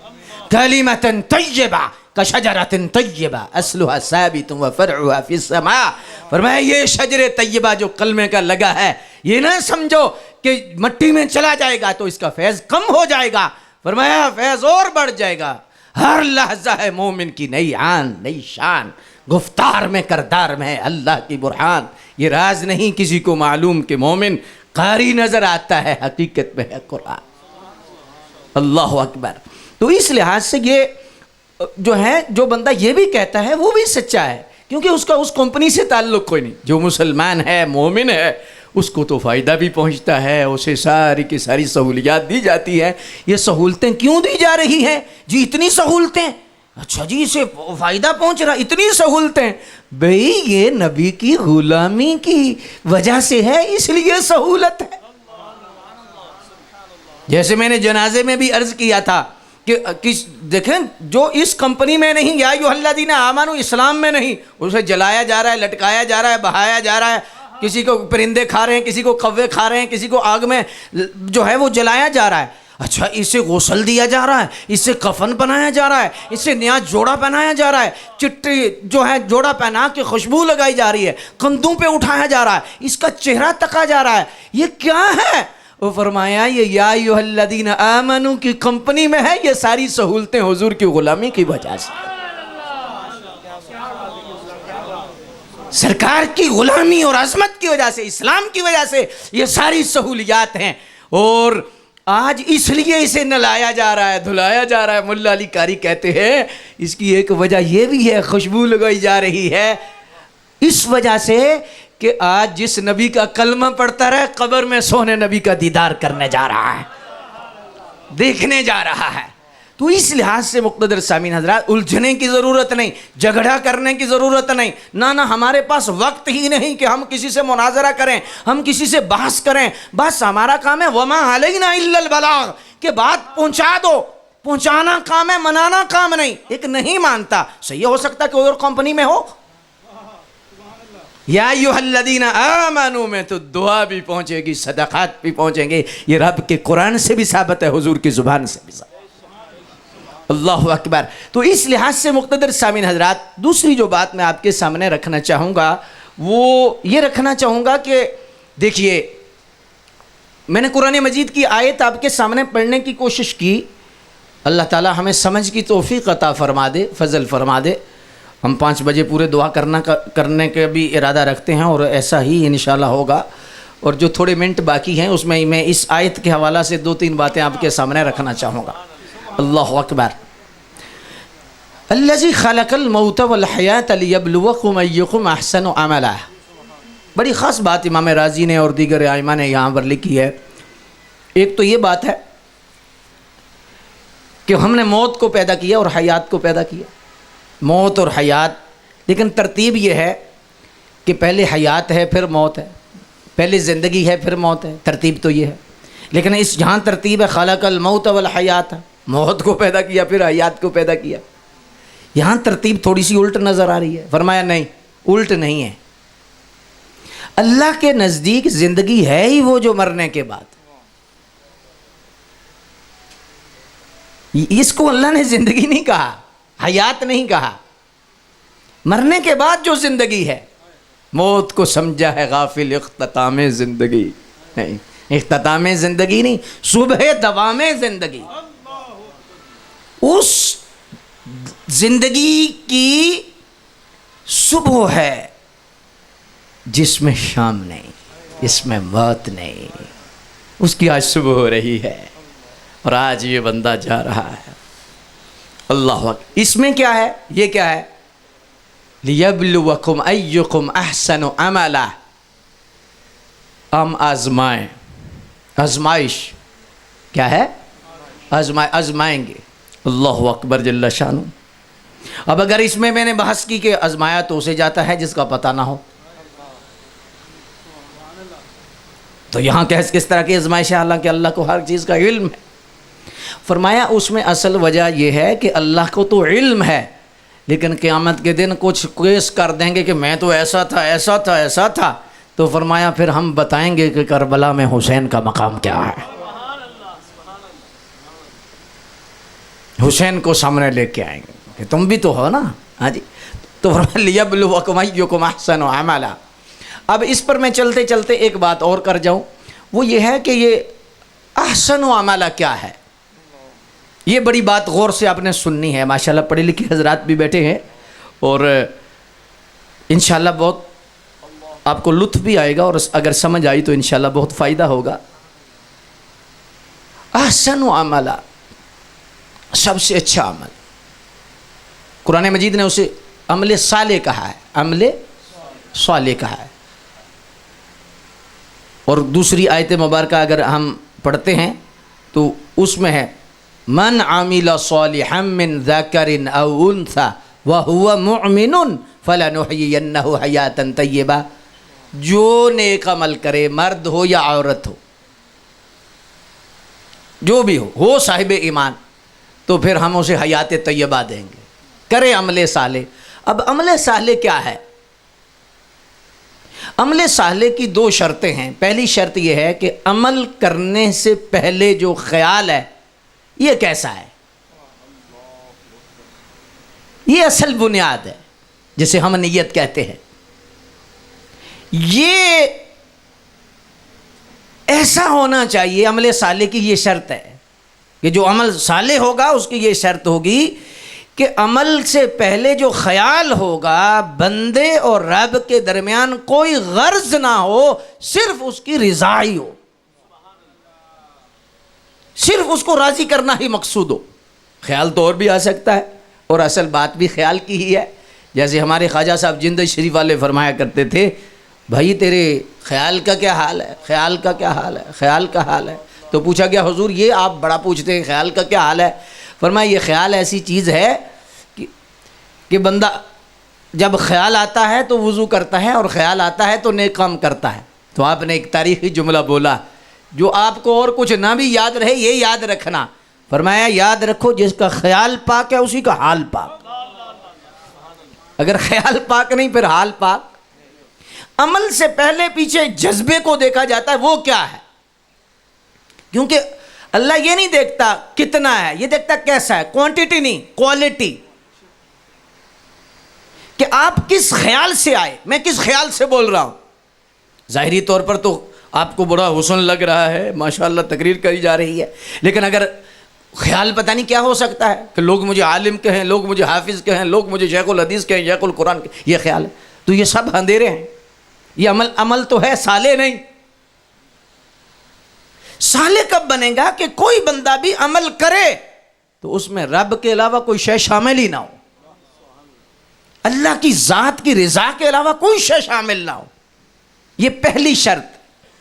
کلمۃ طیبہ کشجرۃ طیبہ اصلھا ثابت وفرعھا فی السماء، فرمایا یہ شجر طیبہ جو کلمے کا لگا ہے، یہ نہ سمجھو کہ مٹی میں چلا جائے گا تو اس کا فیض کم ہو جائے گا، فرمایا فیض اور بڑھ جائے گا، ہر لحظہ ہے مومن کی نئی آن نئی شان، گفتار میں کردار میں ہے اللہ کی برہان، یہ راز نہیں کسی کو معلوم کہ مومن قاری نظر آتا ہے، حقیقت میں ہے قرآن۔ اللہ اکبر۔ تو اس لحاظ سے یہ جو ہے، جو بندہ یہ بھی کہتا ہے وہ بھی سچا ہے، کیونکہ اس کا اس کمپنی سے تعلق کوئی نہیں، جو مسلمان ہے مومن ہے اس کو تو فائدہ بھی پہنچتا ہے، اسے ساری کی ساری سہولیات دی جاتی ہیں۔ یہ سہولتیں کیوں دی جا رہی ہیں جی؟ اتنی سہولتیں، اچھا جی اسے فائدہ پہنچ رہا، اتنی سہولتیں، بھئی یہ نبی کی غلامی کی وجہ سے ہے، اس لیے سہولت ہے۔ جیسے میں نے جنازے میں بھی عرض کیا تھا کہ دیکھیں جو اس کمپنی میں نہیں، یا ایھا الذین آمنوا اسلام میں نہیں، اسے جلایا جا رہا ہے، لٹکایا جا رہا ہے، بہایا جا رہا ہے، کسی کو پرندے کھا رہے ہیں، کسی کو کوے کھا رہے ہیں، کسی کو آگ میں جو ہے وہ جلایا جا رہا ہے، اچھا اسے غسل دیا جا رہا ہے، اسے کفن بنایا جا رہا ہے، اسے نیا جوڑا پہنایا جا رہا ہے، چٹی جو ہے جوڑا پہنا کے خوشبو لگائی جا رہی ہے، کندھوں پہ اٹھایا جا رہا ہے، اس کا چہرہ تکا جا رہا ہے، یہ کیا ہے؟ وہ فرمایا یہ یا ایھا الذین آمنوا کی کمپنی میں ہے، یہ ساری سہولتیں حضور کی غلامی کی وجہ سے، سرکار کی غلامی اور عظمت کی وجہ سے، اسلام کی وجہ سے یہ ساری سہولیات ہیں، اور آج اس لیے اسے نلایا جا رہا ہے، دھلایا جا رہا ہے۔ ملا علی قاری کہتے ہیں اس کی ایک وجہ یہ بھی ہے، خوشبو لگائی جا رہی ہے اس وجہ سے کہ آج جس نبی کا کلمہ پڑھتا رہے قبر میں سونے نبی کا دیدار کرنے جا رہا ہے، دیکھنے جا رہا ہے۔ تو اس لحاظ سے مقتدر سامعین حضرات، الجھنے کی ضرورت نہیں، جھگڑا کرنے کی ضرورت نہیں، نہ ہمارے پاس وقت ہی نہیں کہ ہم کسی سے مناظرہ کریں، ہم کسی سے بحث کریں، بس ہمارا کام ہے وما علینا الا البلاغ، کہ بات پہنچا دو، پہنچانا کام ہے، منانا کام نہیں۔ ایک نہیں مانتا، صحیح ہو سکتا کہ اور کمپنی میں ہو، یا ایھا الذین آمنوا میں تو دعا بھی پہنچے گی، صدقات بھی پہنچیں گے، یہ رب کے قرآن سے بھی ثابت ہے، حضور کی زبان سے بھی ثابت ہے۔ اللہ اکبر۔ تو اس لحاظ سے مقتدر سامعین حضرات، دوسری جو بات میں آپ کے سامنے رکھنا چاہوں گا وہ یہ رکھنا چاہوں گا کہ دیکھیے، میں نے قرآن مجید کی آیت آپ کے سامنے پڑھنے کی کوشش کی، اللہ تعالی ہمیں سمجھ کی توفیق عطا فرما دے، فضل فرما دے۔ ہم 5 بجے پورے دعا کرنے کا بھی ارادہ رکھتے ہیں، اور ایسا ہی انشاءاللہ ہوگا، اور جو تھوڑے منٹ باقی ہیں اس میں میں اس آیت کے حوالہ سے 2-3 باتیں آپ کے سامنے رکھنا چاہوں گا۔ اللہ اکبر۔ الذی خلق الموت والحیات لیبلوکم ایکم احسن عملا، بڑی خاص بات امام رازی نے اور دیگر ائمہ نے یہاں پر لکھی ہے۔ ایک تو یہ بات ہے کہ ہم نے موت کو پیدا کیا اور حیات کو پیدا کیا، موت اور حیات، لیکن ترتیب یہ ہے کہ پہلے حیات ہے پھر موت ہے، پہلے زندگی ہے پھر موت ہے، ترتیب تو یہ ہے، لیکن اس جہاں ترتیب ہے خلق الموت والحیات، موت کو پیدا کیا پھر حیات کو پیدا کیا، یہاں ترتیب تھوڑی سی الٹ نظر آ رہی ہے۔ فرمایا نہیں، الٹ نہیں ہے، اللہ کے نزدیک زندگی ہے ہی وہ جو مرنے کے بعد، اس کو اللہ نے زندگی نہیں کہا، حیات نہیں کہا، مرنے کے بعد جو زندگی ہے، موت کو سمجھا ہے غافل اختتام زندگی، نہیں اختتام زندگی نہیں، صبح دوام زندگی، اس زندگی کی صبح ہے جس میں شام نہیں، اس میں موت نہیں. اس کی آج صبح ہو رہی ہے اور آج یہ بندہ جا رہا ہے. اللہ اکبر. اس میں کیا ہے؟ یہ کیا ہے؟ لِيَبْلُوَكُمْ أَيُّكُمْ أَحْسَنُ عَمَلًا. ہم آزمائیں. آزمائش کیا ہے؟ آزمائیں گے. اللہ اکبر جل شانہ. اب اگر اس میں نے بحث کی کہ آزمایا تو اسے جاتا ہے جس کا پتہ نہ ہو، تو یہاں کس طرح کی آزمائش ہے؟ حالانکہ اللہ کو ہر چیز کا علم ہے. فرمایا اس میں اصل وجہ یہ ہے کہ اللہ کو تو علم ہے، لیکن قیامت کے دن کچھ کیس کر دیں گے کہ میں تو ایسا تھا ایسا تھا ایسا تھا. تو فرمایا پھر ہم بتائیں گے کہ کربلا میں حسین کا مقام کیا ہے. حسین کو سامنے لے کے آئیں گے کہ تم بھی تو ہو نا. ہاں جی. تو فرمایا لِيَبْلُوَكُمْ أَيُّكُمْ أَحْسَنُ عَمَلًا. اب اس پر میں چلتے چلتے ایک بات اور کر جاؤں، وہ یہ ہے کہ یہ احسن و عملہ کیا ہے. یہ بڑی بات غور سے آپ نے سننی ہے. ماشاءاللہ پڑھے لکھے حضرات بھی بیٹھے ہیں اور انشاءاللہ بہت آپ کو لطف بھی آئے گا، اور اگر سمجھ آئی تو انشاءاللہ بہت فائدہ ہوگا. احسن و عملہ، سب سے اچھا عمل. قرآن مجید نے اسے عمل صالح کہا ہے. عمل صالح کہا ہے. اور دوسری آیت مبارکہ اگر ہم پڑھتے ہیں تو اس میں ہے من عمل صالحا من ذکر او انثى وهو مؤمن فلنحيينه حیاتا طیبہ. جو نیک عمل کرے، مرد ہو یا عورت ہو، جو بھی ہو صاحب ایمان، تو پھر ہم اسے حیات طیبہ دیں گے. کرے عمل صالح. اب عمل صالح کیا ہے؟ عمل صالح کی دو شرطیں ہیں. پہلی شرط یہ ہے کہ عمل کرنے سے پہلے جو خیال ہے یہ کیسا ہے. یہ اصل بنیاد ہے جسے ہم نیت کہتے ہیں. یہ ایسا ہونا چاہیے. عمل صالح کی یہ شرط ہے کہ جو عمل صالح ہوگا اس کی یہ شرط ہوگی کہ عمل سے پہلے جو خیال ہوگا بندے اور رب کے درمیان کوئی غرض نہ ہو، صرف اس کی رضا ہی ہو، صرف اس کو راضی کرنا ہی مقصود ہو. خیال تو اور بھی آ سکتا ہے، اور اصل بات بھی خیال کی ہی ہے. جیسے ہمارے خواجہ صاحب جند شریف والے فرمایا کرتے تھے، بھائی تیرے خیال کا کیا حال ہے؟ خیال کا کیا حال ہے؟ خیال کا حال ہے. تو پوچھا گیا حضور یہ آپ بڑا پوچھتے ہیں، خیال کا کیا حال ہے؟ فرمایا یہ خیال ایسی چیز ہے کہ بندہ جب خیال آتا ہے تو وضو کرتا ہے، اور خیال آتا ہے تو نیک کام کرتا ہے. تو آپ نے ایک تاریخی جملہ بولا جو آپ کو اور کچھ نہ بھی یاد رہے یہ یاد رکھنا. فرمایا یاد رکھو جس کا خیال پاک ہے اسی کا حال پاک. اگر خیال پاک نہیں پھر حال پاک. عمل سے پہلے پیچھے جذبے کو دیکھا جاتا ہے، وہ کیا ہے. کیونکہ اللہ یہ نہیں دیکھتا کتنا ہے، یہ دیکھتا کیسا ہے. کوانٹیٹی نہیں، کوالٹی. کہ آپ کس خیال سے آئے. میں کس خیال سے بول رہا ہوں. ظاہری طور پر تو آپ کو بڑا حسن لگ رہا ہے، ماشاءاللہ تقریر کری جا رہی ہے، لیکن اگر خیال پتہ نہیں کیا ہو سکتا ہے کہ لوگ مجھے عالم کہیں، لوگ مجھے حافظ کہیں، لوگ مجھے شیخ الحدیث کہیں، شیخ القرآن کہیں، یہ خیال ہے. تو یہ سب اندھیرے ہیں. یہ عمل تو ہے، صالح نہیں. صالح کب بنے گا کہ کوئی بندہ بھی عمل کرے تو اس میں رب کے علاوہ کوئی شے شامل ہی نہ ہو، اللہ کی ذات کی رضا کے علاوہ کوئی شے شامل نہ ہو. یہ پہلی شرط.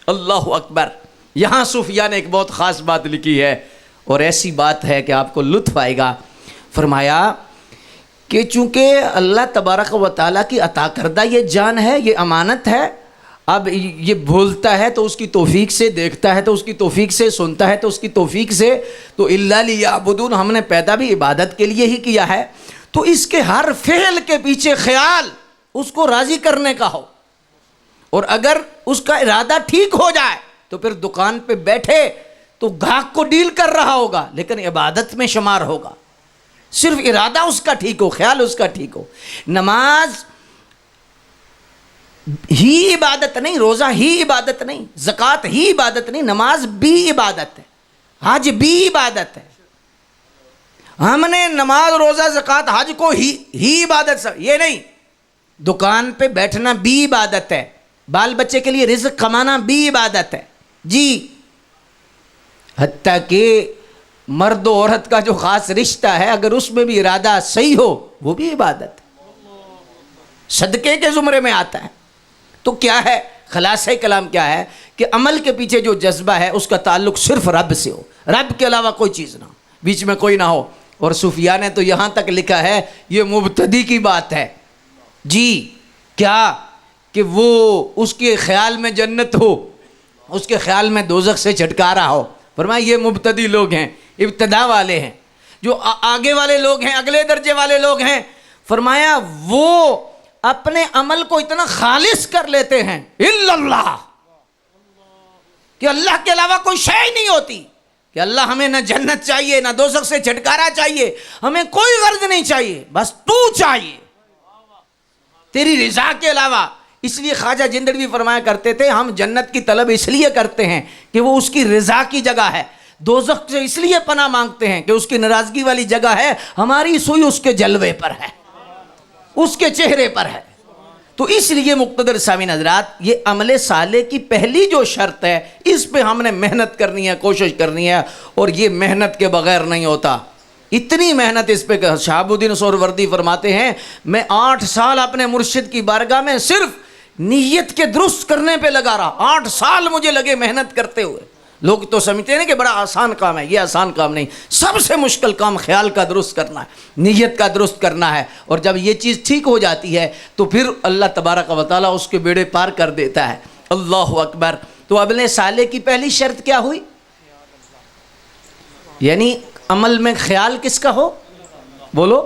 اللہ اکبر. یہاں صوفیاء نے ایک بہت خاص بات لکھی ہے، اور ایسی بات ہے کہ آپ کو لطف آئے گا. فرمایا کہ چونکہ اللہ تبارک و تعالیٰ کی عطا کردہ یہ جان ہے، یہ امانت ہے. اب یہ بولتا ہے تو اس کی توفیق سے، دیکھتا ہے تو اس کی توفیق سے، سنتا ہے تو اس کی توفیق سے. تو الا لیعبدون، ہم نے پیدا بھی عبادت کے لیے ہی کیا ہے. تو اس کے ہر فعل کے پیچھے خیال اس کو راضی کرنے کا ہو، اور اگر اس کا ارادہ ٹھیک ہو جائے تو پھر دکان پہ بیٹھے تو گاہک کو ڈیل کر رہا ہوگا لیکن عبادت میں شمار ہوگا. صرف ارادہ اس کا ٹھیک ہو، خیال اس کا ٹھیک ہو. نماز ہی عبادت نہیں، روزہ ہی عبادت نہیں، زکوٰۃ ہی عبادت نہیں، نماز بھی عبادت ہے، حج بھی عبادت ہے. ہم نے نماز روزہ زکوٰۃ حج کو ہی عبادت یہ نہیں، دکان پہ بیٹھنا بھی عبادت ہے، بال بچے کے لیے رزق کمانا بھی عبادت ہے جی، حتیٰ کہ مرد و عورت کا جو خاص رشتہ ہے اگر اس میں بھی ارادہ صحیح ہو وہ بھی عبادت ہے، صدقے کے زمرے میں آتا ہے۔ تو کیا ہے خلاصہ کلام، کیا ہے کہ عمل کے پیچھے جو جذبہ ہے اس کا تعلق صرف رب سے ہو، رب کے علاوہ کوئی چیز نہ ہو، بیچ میں کوئی نہ ہو۔ اور صوفیاء نے تو یہاں تک لکھا ہے، یہ مبتدی کی بات ہے جی، کیا کہ وہ اس کے خیال میں جنت ہو، اس کے خیال میں دوزخ سے چھٹکارا ہو۔ فرمایا یہ مبتدی لوگ ہیں، ابتدا والے ہیں، جو آگے والے لوگ ہیں، اگلے درجے والے لوگ ہیں۔ فرمایا وہ اپنے عمل کو اتنا خالص کر لیتے ہیں الا اللہ، کہ اللہ کے علاوہ کوئی شے ہی نہیں ہوتی، کہ اللہ ہمیں نہ جنت چاہیے نہ دوزخ سے چھٹکارا چاہیے، ہمیں کوئی غرض نہیں چاہیے، بس تو چاہیے تیری رضا کے علاوہ۔ اس لیے خواجہ جندڑوی فرمایا کرتے تھے ہم جنت کی طلب اس لیے کرتے ہیں کہ وہ اس کی رضا کی جگہ ہے، دوزخ سے اس لیے پناہ مانگتے ہیں کہ اس کی ناراضگی والی جگہ ہے، ہماری سوئی اس کے جلوے پر ہے، اس کے چہرے پر ہے۔ تو اس لیے مقتدر سامعین حضرات، یہ عمل صالح کی پہلی جو شرط ہے اس پہ ہم نے محنت کرنی ہے، کوشش کرنی ہے، اور یہ محنت کے بغیر نہیں ہوتا۔ اتنی محنت اس پہ کہ شہاب الدین سہروردی فرماتے ہیں میں 8 سال اپنے مرشد کی بارگاہ میں صرف نیت کے درست کرنے پہ لگا رہا، 8 سال مجھے لگے محنت کرتے ہوئے۔ لوگ تو سمجھتے ہیں کہ بڑا آسان کام ہے، یہ آسان کام نہیں، سب سے مشکل کام خیال کا درست کرنا ہے، نیت کا درست کرنا ہے، اور جب یہ چیز ٹھیک ہو جاتی ہے تو پھر اللہ تبارک و تعالیٰ اس کے بیڑے پار کر دیتا ہے۔ اللہ اکبر۔ تو عمل صالح کی پہلی شرط کیا ہوئی؟ یعنی عمل میں خیال کس کا ہو؟ بولو،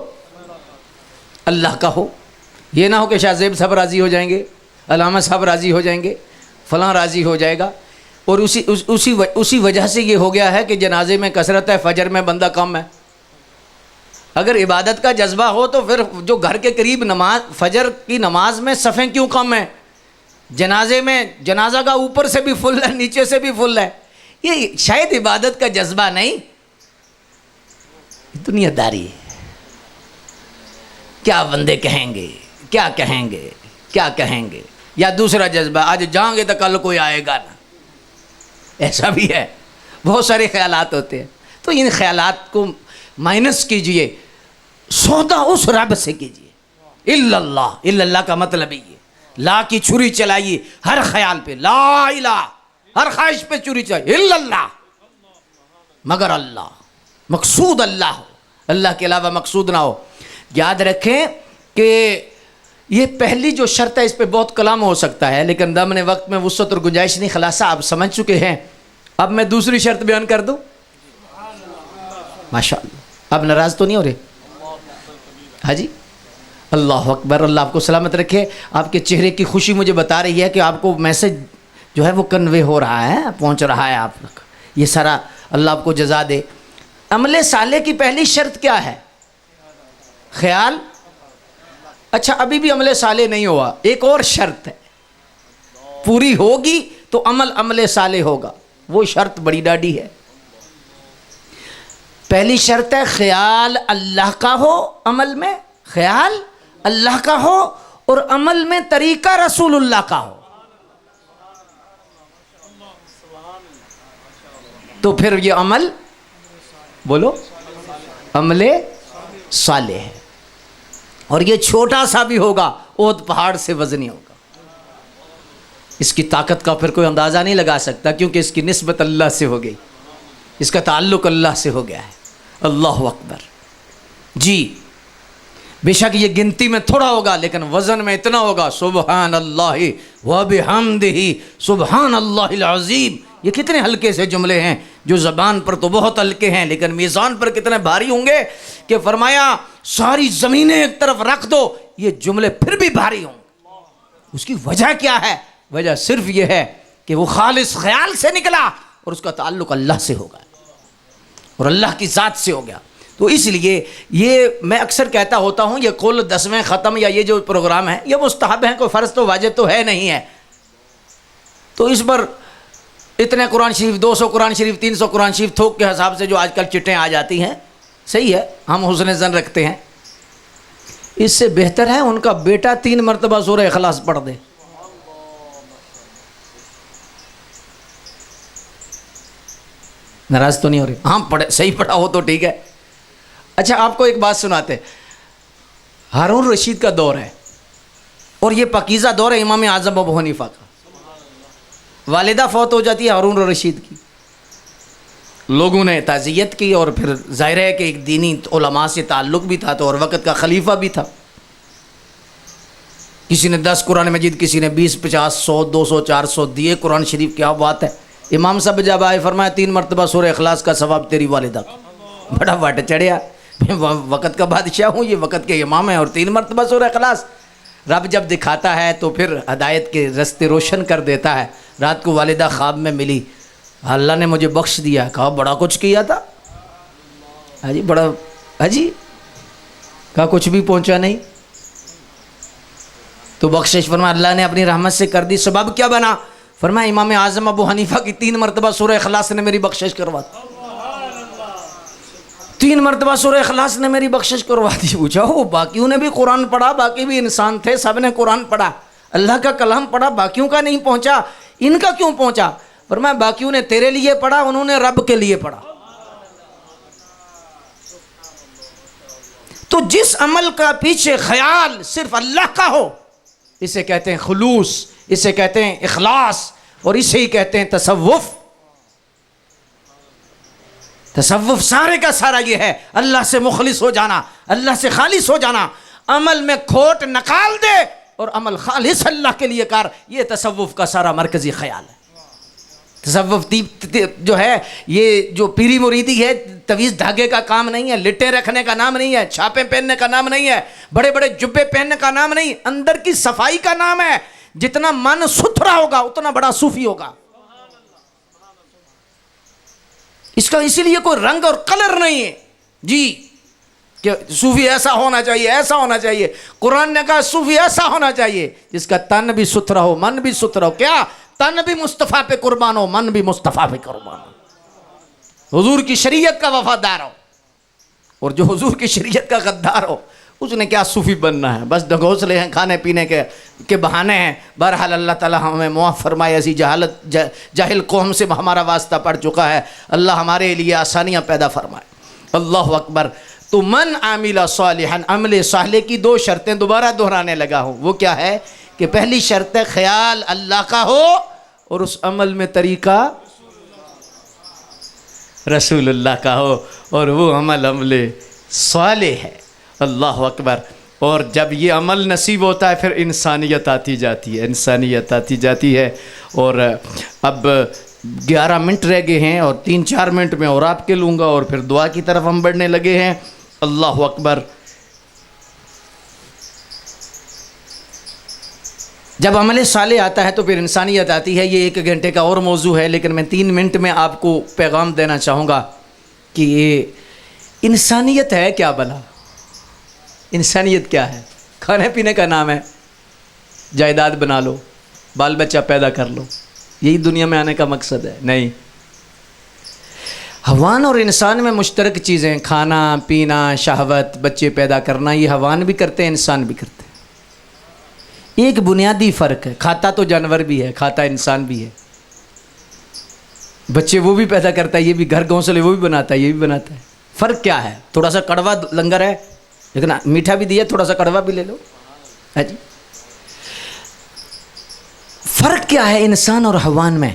اللہ کا ہو۔ یہ نہ ہو کہ شاہ زیب صاحب راضی ہو جائیں گے، علامہ صاحب راضی ہو جائیں گے، فلاں راضی ہو جائے گا، اور اسی وجہ سے یہ ہو گیا ہے کہ جنازے میں کثرت ہے، فجر میں بندہ کم ہے۔ اگر عبادت کا جذبہ ہو تو پھر جو گھر کے قریب نماز فجر کی نماز میں صفیں کیوں کم ہیں؟ جنازے میں جنازہ کا اوپر سے بھی فل ہے، نیچے سے بھی فل ہے۔ یہ شاید عبادت کا جذبہ نہیں، دنیا داری ہے۔ کیا بندے کہیں گے، کیا کہیں گے، کیا کہیں گے، یا دوسرا جذبہ آج جائیں گے تو کل کوئی آئے گا نہ، ایسا بھی ہے، بہت سارے خیالات ہوتے ہیں۔ تو ان خیالات کو مائنس کیجئے، سودا اس رب سے کیجئے۔ الا اللہ، الا اللہ کا مطلب یہ لا کی چھری چلائیے ہر خیال پہ، لا الہ، ہر خواہش پہ چھری چلائیے، الا اللہ، مگر اللہ، مقصود اللہ ہو، اللہ کے علاوہ مقصود نہ ہو۔ یاد رکھیں کہ یہ پہلی جو شرط ہے اس پہ بہت کلام ہو سکتا ہے، لیکن دامن وقت میں وسعت اور گنجائش نہیں، خلاصہ آپ سمجھ چکے ہیں۔ اب میں دوسری شرط بیان کر دوں؟ ماشاءاللہ، اب ناراض تو نہیں ہو رہے؟ ہاں جی، اللہ اکبر، اللہ آپ کو سلامت رکھے۔ آپ کے چہرے کی خوشی مجھے بتا رہی ہے کہ آپ کو میسج جو ہے وہ کنوے ہو رہا ہے، پہنچ رہا ہے آپ تک، یہ سارا اللہ آپ کو جزا دے۔ عمل صالح کی پہلی شرط کیا ہے؟ خیال۔ اچھا، ابھی بھی عمل صالح نہیں ہوا، ایک اور شرط ہے، پوری ہوگی تو عمل صالح ہوگا۔ وہ شرط بڑی ڈاڈی ہے۔ پہلی شرط ہے خیال اللہ کا ہو، عمل میں خیال اللہ کا ہو، اور عمل میں طریقہ رسول اللہ کا ہو، تو پھر یہ عمل، بولو، عمل صالح ہے۔ اور یہ چھوٹا سا بھی ہوگا، احد پہاڑ سے وزنی ہوگا۔ اس کی طاقت کا پھر کوئی اندازہ نہیں لگا سکتا، کیونکہ اس کی نسبت اللہ سے ہو گئی، اس کا تعلق اللہ سے ہو گیا ہے۔ اللہ اکبر جی، بے شک یہ گنتی میں تھوڑا ہوگا لیکن وزن میں اتنا ہوگا، سبحان اللہ وبحمدہ سبحان اللہ العظیم۔ یہ کتنے ہلکے سے جملے ہیں جو زبان پر تو بہت ہلکے ہیں لیکن میزان پر کتنے بھاری ہوں گے، کہ فرمایا ساری زمینیں ایک طرف رکھ دو یہ جملے پھر بھی بھاری ہوں گے۔ اس کی وجہ کیا ہے؟ وجہ صرف یہ ہے کہ وہ خالص خیال سے نکلا اور اس کا تعلق اللہ سے ہو گیا اور اللہ کی ذات سے ہو گیا۔ تو اس لیے یہ میں اکثر کہتا ہوتا ہوں، یہ کل 10ویں ختم یا یہ جو پروگرام ہے یہ مستحب ہیں، کوئی فرض تو واجب تو ہے نہیں ہے۔ تو اس پر اتنے قرآن شریف، 200 قرآن شریف، 300 قرآن شریف تھوک کے حساب سے جو آج کل چٹیں آ جاتی ہیں، صحیح ہے، ہم حسن زن رکھتے ہیں، اس سے بہتر ہے ان کا بیٹا 3 مرتبہ سورہ اخلاص پڑھ دے. ناراض تو نہیں ہو رہی؟ ہاں پڑھے، صحیح پڑھا ہو تو ٹھیک ہے. اچھا آپ کو ایک بات سناتے، ہارون رشید کا دور ہے اور یہ پاکیزہ دور ہے امام اعظم ابو حنیفہ کا. والدہ فوت ہو جاتی ہے ہارون رشید کی، لوگوں نے تعزیت کی اور پھر ظاہر ہے کہ ایک دینی علماء سے تعلق بھی تھا تو اور وقت کا خلیفہ بھی تھا. کسی نے 10 قرآن مجید، کسی نے 20 50 100 200 400 دیے قرآن شریف. کیا بات ہے. امام صاحب جب آئے فرمایا 3 مرتبہ سورہ اخلاص کا ثواب تیری والدہ کا. بڑا وٹ چڑھیا، وقت کا بادشاہ ہوں، یہ وقت کے امام ہیں اور 3 مرتبہ سورہ اخلاص. رب جب دکھاتا ہے تو پھر ہدایت کے رستے روشن کر دیتا ہے. رات کو والدہ خواب میں ملی، اللہ نے مجھے بخش دیا. کہا بڑا کچھ کیا تھا حاجی، بڑا حاجی. کہا کچھ بھی پہنچا نہیں. تو بخشش فرمایا اللہ نے اپنی رحمت سے کر دی. سبب کیا بنا؟ فرمایا امام اعظم ابو حنیفہ کی 3 مرتبہ سورہ اخلاص نے میری بخشش کروا دی. 3 مرتبہ سورہ اخلاص نے میری بخشش کروا دی. پوچھا ہو باقیوں نے بھی قرآن پڑھا، باقی بھی انسان تھے، سب نے قرآن پڑھا، اللہ کا کلام پڑھا، باقیوں کا نہیں پہنچا، ان کا کیوں پہنچا؟ فرمایا باقیوں نے تیرے لیے پڑھا، انہوں نے رب کے لیے پڑھا. تو جس عمل کا پیچھے خیال صرف اللہ کا ہو اسے کہتے ہیں خلوص، اسے کہتے ہیں اخلاص، اور اسے ہی کہتے ہیں تصوف. تصوف سارے کا سارا یہ ہے، اللہ سے مخلص ہو جانا، اللہ سے خالص ہو جانا. عمل میں کھوٹ نکال دے اور عمل خالص اللہ کے لیے کر. یہ تصوف کا سارا مرکزی خیال ہے. تصوف جو ہے یہ جو پیری مریدی ہے، تویز دھاگے کا کام نہیں ہے، لٹیں رکھنے کا نام نہیں ہے، چھاپے پہننے کا نام نہیں ہے، بڑے بڑے جبے پہننے کا نام نہیں، اندر کی صفائی کا نام ہے. جتنا من ستھرا ہوگا اتنا بڑا صوفی ہوگا. اس کا اسی لیے کوئی رنگ اور کلر نہیں ہے جی کہ صوفی ایسا ہونا چاہیے، ایسا ہونا چاہیے. قرآن نے کہا صوفی ایسا ہونا چاہیے جس کا تن بھی ستھرا ہو، من بھی ستھرا ہو. کیا؟ تن بھی مصطفیٰ پہ قربان ہو، من بھی مصطفیٰ پہ قربان ہو، حضور کی شریعت کا وفادار ہو. اور جو حضور کی شریعت کا غدار ہو اس نے کیا صوفی بننا ہے؟ بس ڈھگوسلے ہیں، کھانے پینے کے بہانے ہیں. بہرحال اللہ تعالیٰ ہمیں معاف فرمائے، ایسی جاہل قوم سے ہمارا واسطہ پڑ چکا ہے. اللہ ہمارے لیے آسانیاں پیدا فرمائے. اللہ اکبر. تو من عامل صالحا، عمل صالح کی 2 شرطیں دوبارہ دہرانے لگا ہوں. وہ کیا ہے کہ پہلی شرط ہے خیال اللہ کا ہو اور اس عمل میں طریقہ رسول اللہ کا ہو، اور وہ عمل صالح ہے. اللہ اکبر. اور جب یہ عمل نصیب ہوتا ہے پھر انسانیت آتی جاتی ہے، انسانیت آتی جاتی ہے. اور اب 11 منٹ رہ گئے ہیں اور 3-4 منٹ میں اور آپ کے لوں گا اور پھر دعا کی طرف ہم بڑھنے لگے ہیں. اللہ اکبر. جب عمل صالح آتا ہے تو پھر انسانیت آتی ہے. یہ 1 گھنٹے کا اور موضوع ہے لیکن میں 3 منٹ میں آپ کو پیغام دینا چاہوں گا کہ یہ انسانیت ہے کیا بھلا؟ انسانیت کیا ہے؟ کھانے پینے کا نام ہے، جائیداد بنا لو، بال بچہ پیدا کر لو، یہی دنیا میں آنے کا مقصد ہے؟ نہیں. حیوان اور انسان میں مشترک چیزیں، کھانا پینا، شہوت، بچے پیدا کرنا، یہ حیوان بھی کرتے ہیں، انسان بھی کرتے ہیں. ایک بنیادی فرق ہے، کھاتا تو جانور بھی ہے، کھاتا انسان بھی ہے. بچے وہ بھی پیدا کرتا ہے، یہ بھی گھر گھونسلے وہ بھی بناتا ہے، یہ بھی بناتا ہے. فرق کیا ہے؟ تھوڑا سا کڑوا لنگر ہے لیکن میٹھا بھی دیا، تھوڑا سا کڑوا بھی لے لو. ہے جی. فرق کیا ہے انسان اور حیوان میں؟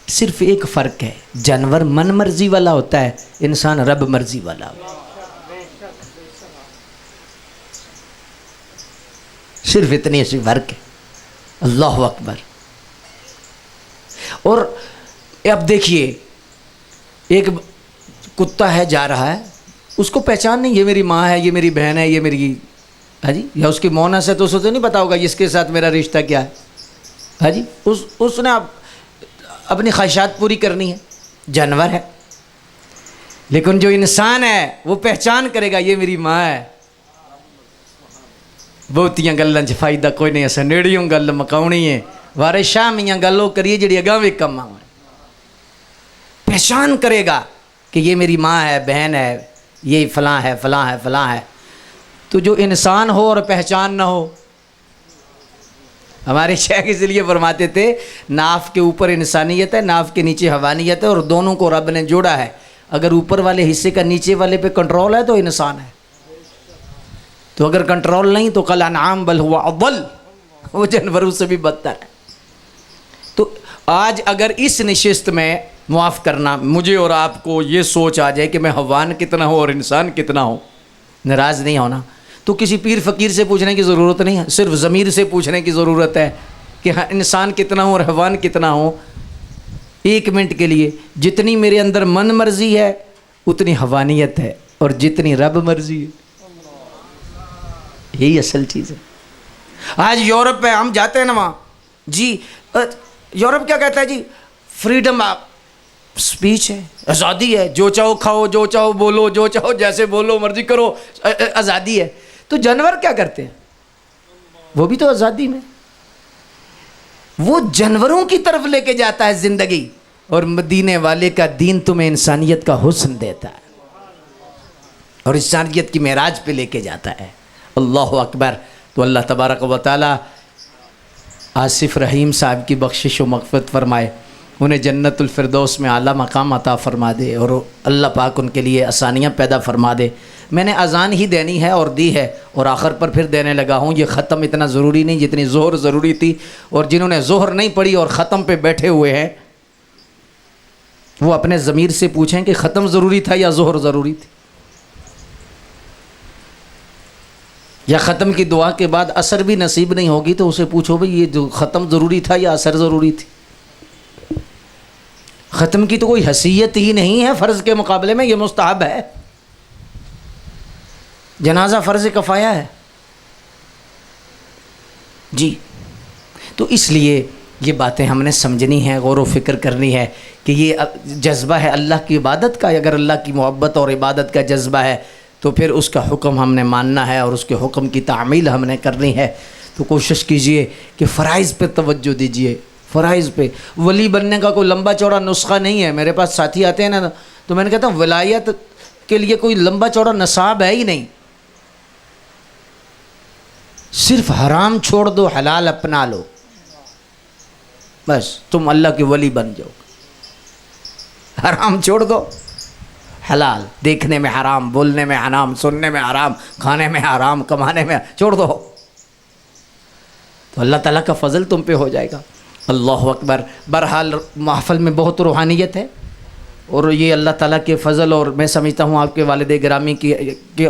صرف ایک فرق ہے، جانور من مرضی والا ہوتا ہے، انسان رب مرضی والا ہوتا ہے. صرف اتنی سی فرق ہے. اللہ اکبر. اور اب دیکھیے ایک کتا ہے جا رہا ہے، اس کو پہچان نہیں، یہ میری ماں ہے، یہ میری بہن ہے، یہ میری ہاں جی، یا اس کی مونس ہے تو اسے تو نہیں پتا ہوگا اس کے ساتھ میرا رشتہ کیا ہے. ہاں جی، اس نے اپنی خواہشات پوری کرنی ہے، جانور ہے. لیکن جو انسان ہے وہ پہچان کرے گا یہ میری ماں ہے. بہتیاں گلاں چ فائدہ کوئی نہیں، اساں نیڑیوں گل مکاؤنی ہے، وارے شامیاں گلوں کریے جڑی اگاں وی کم آوے. پہچان کرے گا کہ یہ میری ماں ہے، بہن ہے، یہ فلاں ہے فلاں ہے فلاں ہے. تو جو انسان ہو اور پہچان نہ ہو. ہمارے شیخ اس لیے فرماتے تھے ناف کے اوپر انسانیت ہے، ناف کے نیچے حیوانیت ہے، اور دونوں کو رب نے جوڑا ہے. اگر اوپر والے حصے کا نیچے والے پہ کنٹرول ہے تو انسان ہے، تو اگر کنٹرول نہیں تو کل انعام بل ہوا اضل، وہ جانوروں سے بھی بدتر ہے. تو آج اگر اس نشست میں معاف کرنا مجھے اور آپ کو یہ سوچ آ جائے کہ میں حیوان کتنا ہوں اور انسان کتنا ہوں، ناراض نہیں ہونا. تو کسی پیر فقیر سے پوچھنے کی ضرورت نہیں ہے، صرف ضمیر سے پوچھنے کی ضرورت ہے کہ انسان کتنا ہوں اور حیوان کتنا ہوں. 1 منٹ کے لیے جتنی میرے اندر من مرضی ہے اتنی حیوانیت ہے، اور جتنی رب مرضی ہے یہی اصل چیز ہے. آج یورپ میں ہم جاتے ہیں نا وہاں، جی یورپ کیا کہتا ہے جی؟ فریڈم آف اسپیچ ہے، آزادی ہے، جو چاہو کھاؤ، جو چاہو بولو، جو چاہو جیسے بولو مرضی کرو، آزادی ہے. تو جانور کیا کرتے ہیں؟ وہ بھی تو آزادی میں، وہ جانوروں کی طرف لے کے جاتا ہے زندگی، اور مدینے والے کا دین تمہیں انسانیت کا حسن دیتا ہے اور انسانیت کی معراج پہ لے کے جاتا ہے. اللہ اکبر. تو اللہ تبارک و تعالی آصف رحیم صاحب کی بخشش و مغفرت فرمائے، انہیں جنت الفردوس میں اعلیٰ مقام عطا فرما دے، اور اللہ پاک ان کے لیے آسانیاں پیدا فرما دے. میں نے اذان ہی دینی ہے اور دی ہے، اور آخر پر پھر دینے لگا ہوں. یہ ختم اتنا ضروری نہیں جتنی ظہر ضروری تھی، اور جنہوں نے ظہر نہیں پڑھی اور ختم پہ بیٹھے ہوئے ہیں وہ اپنے ضمیر سے پوچھیں کہ ختم ضروری تھا یا ظہر ضروری تھی، یا ختم کی دعا کے بعد اثر بھی نصیب نہیں ہوگی تو اسے پوچھو بھئی یہ جو ختم ضروری تھا یا اثر ضروری تھی. ختم کی تو کوئی حیثیت ہی نہیں ہے فرض کے مقابلے میں، یہ مستحب ہے. جنازہ فرض کفایہ ہے جی. تو اس لیے یہ باتیں ہم نے سمجھنی ہیں، غور و فکر کرنی ہے کہ یہ جذبہ ہے اللہ کی عبادت کا. اگر اللہ کی محبت اور عبادت کا جذبہ ہے تو پھر اس کا حکم ہم نے ماننا ہے اور اس کے حکم کی تعمیل ہم نے کرنی ہے. تو کوشش کیجئے کہ فرائض پہ توجہ دیجئے، فرائض پہ. ولی بننے کا کوئی لمبا چوڑا نسخہ نہیں ہے. میرے پاس ساتھی آتے ہیں نا تو میں نے کہتا ہوں ولایت کے لیے کوئی لمبا چوڑا نصاب ہے ہی نہیں. صرف حرام چھوڑ دو، حلال اپنا لو، بس تم اللہ کے ولی بن جاؤ. حرام چھوڑ دو، حلال، دیکھنے میں حرام، بولنے میں حرام، سننے میں حرام، کھانے میں حرام، کمانے میں چھوڑ دو، تو اللہ تعالیٰ کا فضل تم پہ ہو جائے گا. اللہ اکبر. بہرحال محفل میں بہت روحانیت ہے، اور یہ اللہ تعالیٰ کے فضل، اور میں سمجھتا ہوں آپ کے والد گرامی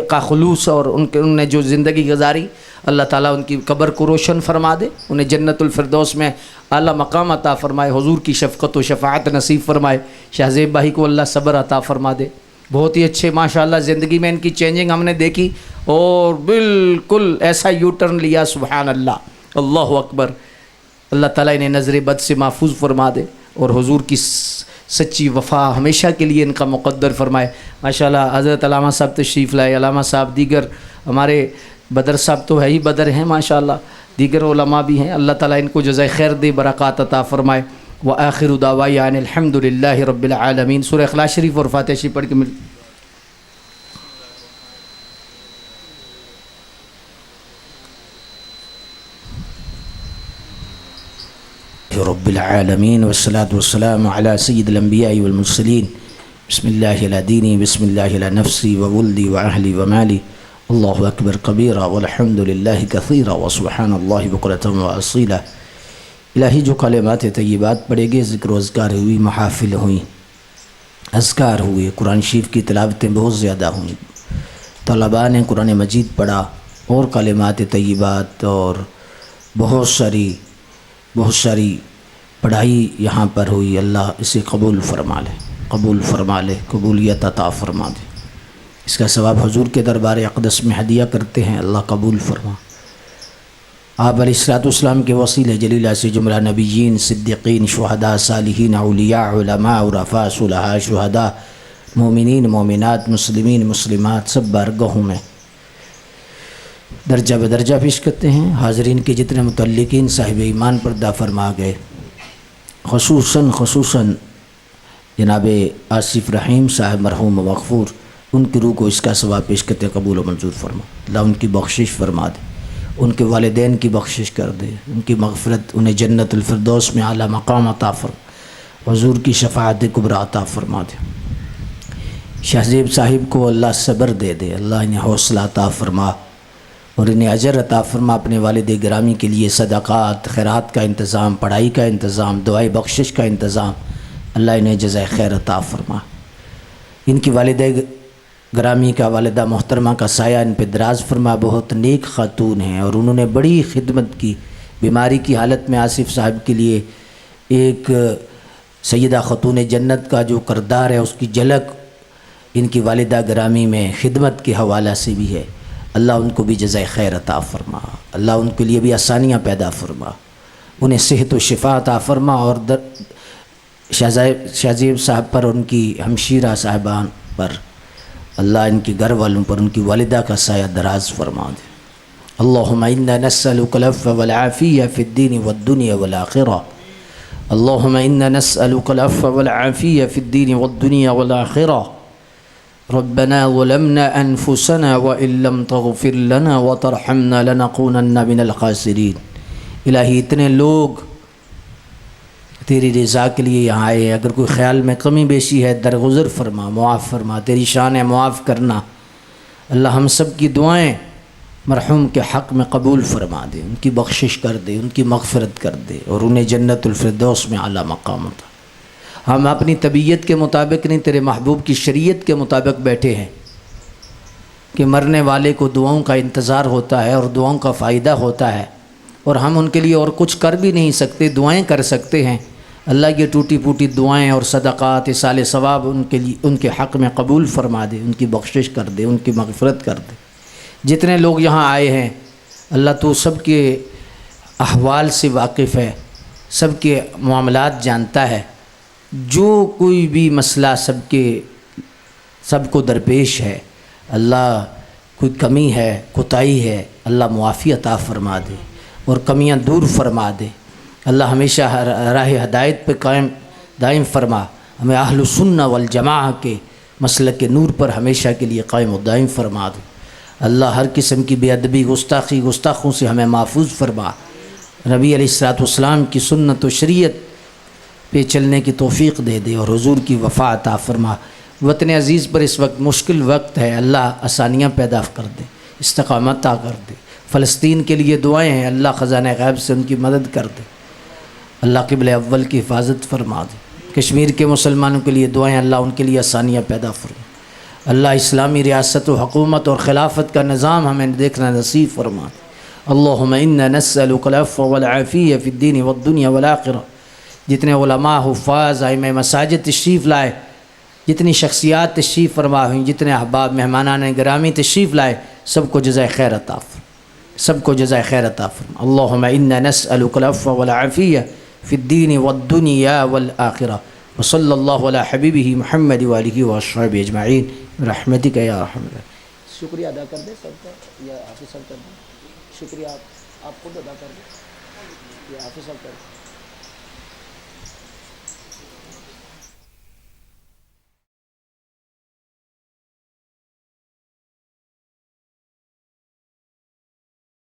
کا خلوص اور ان نے جو زندگی گزاری، اللہ تعالیٰ ان کی قبر کو روشن فرما دے، انہیں جنت الفردوس میں اعلیٰ مقام عطا فرمائے، حضور کی شفقت و شفاعت نصیب فرمائے. شاہ زیب بھائی کو اللہ صبر عطا فرما دے. بہت ہی اچھے ماشاءاللہ زندگی میں ان کی چینجنگ ہم نے دیکھی، اور بالکل ایسا یو ٹرن لیا، سبحان اللہ، اللہ اکبر. اللہ تعالیٰ انہیں نظر بد سے محفوظ فرما دے، اور حضور کی سچی وفا ہمیشہ کے لیے ان کا مقدر فرمائے. ماشاءاللہ حضرت علامہ صاحب تشریف لائے، علامہ صاحب، دیگر ہمارے بدر صاحب تو ہے ہی بدر ہیں ماشاءاللہ، دیگر علماء بھی ہیں. اللہ تعالیٰ ان کو جزائے خیر دے، برکات عطا فرمائے. وآخر دعوانا ان الحمد للہ رب العالمین. سورہ اخلاص شریف اور فاتحہ شریف پڑھ کے مل رب العالمین، والصلاة والسلام علی سید الانبیاء والمرسلین. بسم اللہ علی دینی، بسم اللہ علی نفسی وولدی واہلی ومالی. اللہ اکبر کبیرہ والحمد للہ کثیرہ وسبحان اللہ بکرۃ واصیلہ. الہی جو کلمات طیبات پڑھے گئے، ذکر و اذکار ہوئی، محافل ہوئیں، اذکار ہوئے، قرآن شریف کی تلاوتیں بہت زیادہ ہوئیں، طلباء نے قرآن مجید پڑھا، اور کلمات طیبات اور بہت ساری پڑھائی یہاں پر ہوئی. اللہ اسے قبول فرما لے، قبول فرما لے، قبولیت عطا فرما دے. اس کا ثواب حضور کے دربار اقدس میں ہدیہ کرتے ہیں، اللہ قبول فرما. آپ علیہ الصلوۃ والسلام کے وسیلہ جلیلہ سے جملہ نبیین، صدیقین، شہداء، صالحین، اولیاء، علماء، عرفاء، صلحاء، شہداء، مومنین، مومنات، مسلمین، مسلمات، سب بارگاہوں میں درجہ بدرجہ پیش کرتے ہیں. حاضرین کے جتنے متعلقین صاحب ایمان پردہ فرما گئے، خصوصاً جناب آصف رحیم صاحب مرحوم مغفور، ان کی روح کو اس کا ثواب پیش کرتے قبول و منظور فرما۔ اللہ ان کی بخشش فرما دے، ان کے والدین کی بخشش کر دے، ان کی مغفرت، انہیں جنت الفردوس میں اعلیٰ مقام عطا فرما، حضور کی شفاعت کبریٰ عطا فرما دے۔ شاہ زیب صاحب کو اللہ صبر دے دے، اللہ انہیں حوصلہ عطا فرما اور انہیں اجر عطا فرما۔ اپنے والد گرامی کے لیے صدقات، خیرات کا انتظام، پڑھائی کا انتظام، دعائے بخشش کا انتظام، اللہ انہیں جزائے خیر عطا فرما۔ ان کی والدہ گرامی کا، والدہ محترمہ کا سایہ ان پہ دراز فرما۔ بہت نیک خاتون ہیں اور انہوں نے بڑی خدمت کی۔ بیماری کی حالت میں آصف صاحب کے لیے ایک سیدہ خاتون جنت کا جو کردار ہے اس کی جھلک ان کی والدہ گرامی میں خدمت کے حوالہ سے بھی ہے۔ اللہ ان کو بھی جزائے خیر عطا فرما، اللہ ان کے لیے بھی آسانیاں پیدا فرما، انہیں صحت و شفا عطا فرما، اور شاہ زیب صاحب پر، ان کی ہمشیرہ صاحبان پر، اللہ ان کے گھر والوں پر، ان کی والدہ کا سایہ دراز فرما دے۔ اللہم انا نسألک العفو والعافیہ فی الدین والدنیا والآخرہ، اللہم انا نسألک العفو والعافیہ فی الدین والدنیا والآخرہ، ربنا ظلمنا انفسنا وان لم تغفر لنا وترحمنا لنکونن من الخاسرین۔ الہی اتنے لوگ تیری رضا کے لیے یہاں آئے ہیں، اگر کوئی خیال میں کمی بیشی ہے درگزر فرما، معاف فرما، تیری شان ہے معاف کرنا۔ اللہ ہم سب کی دعائیں مرحوم کے حق میں قبول فرما دے، ان کی بخشش کر دے، ان کی مغفرت کر دے اور انہیں جنت الفردوس میں اعلیٰ مقام عطا۔ ہم اپنی طبیعت کے مطابق نہیں، تیرے محبوب کی شریعت کے مطابق بیٹھے ہیں کہ مرنے والے کو دعاؤں کا انتظار ہوتا ہے اور دعاؤں کا فائدہ ہوتا ہے، اور ہم ان کے لیے اور کچھ کر بھی نہیں سکتے، دعائیں کر سکتے ہیں۔ اللہ کی ٹوٹی پھوٹی دعائیں اور صدقات، ایصال ثواب ان کے لیے، ان کے حق میں قبول فرما دے، ان کی بخشش کر دے، ان کی مغفرت کر دے۔ جتنے لوگ یہاں آئے ہیں اللہ تو سب کے احوال سے واقف ہے، سب کے معاملات جانتا ہے، جو کوئی بھی مسئلہ سب کو درپیش ہے، اللہ کوئی کمی ہے، کوتاہی ہے، اللہ معافی عطا فرما دے اور کمیاں دور فرما دے۔ اللہ ہمیشہ راہ ہدایت پہ قائم دائم فرما، ہمیں اہل السنہ والجماعہ کے مسلک کے نور پر ہمیشہ کے لیے قائم و دائم فرما دے۔ اللہ ہر قسم کی بے ادبی، گستاخوں سے ہمیں محفوظ فرما۔ نبی علیہ السلام کی سنت و شریعت پہ چلنے کی توفیق دے دے اور حضور کی وفا عطا فرما۔ وطن عزیز پر اس وقت مشکل وقت ہے، اللہ آسانیاں پیدا کر دے، استقامت عطا کر دے۔ فلسطین کے لیے دعائیں ہیں، اللہ خزانہ غیب سے ان کی مدد کر دے، اللہ قبلہ اول کی حفاظت فرما دے۔ کشمیر کے مسلمانوں کے لیے دعائیں، اللہ ان کے لیے آسانیاں پیدا فرما۔ اللہ اسلامی ریاست و حکومت اور خلافت کا نظام ہمیں دیکھنا نصیب فرما دے۔ اللہم انا نسألک العفو والعافیہ فی الدین والدنیا والآخرہ۔ جتنے علماء، حفاظ، ائمہ مساجد تشریف لائے، جتنی شخصیات تشریف فرما ہوئیں، جتنے احباب مہمانان گرامی تشریف لائے، سب کو جزائے خیر عطا فرما، سب کو جزائے خیر عطا فرما۔ اللہم انا نسألک العفو والعافیہ فی الدین والدنیا والآخرہ، وصلی اللہ علی حبیبہ محمد وآلہ وصحبہ اجمعین برحمتک یا ارحم الراحمین۔ شکریہ ادا کر دیں سب کا، یا حافظ صاحب کر دیں، شکریہ آپ خود ادا کر دیں، یا حافظ صاحب کر دیں۔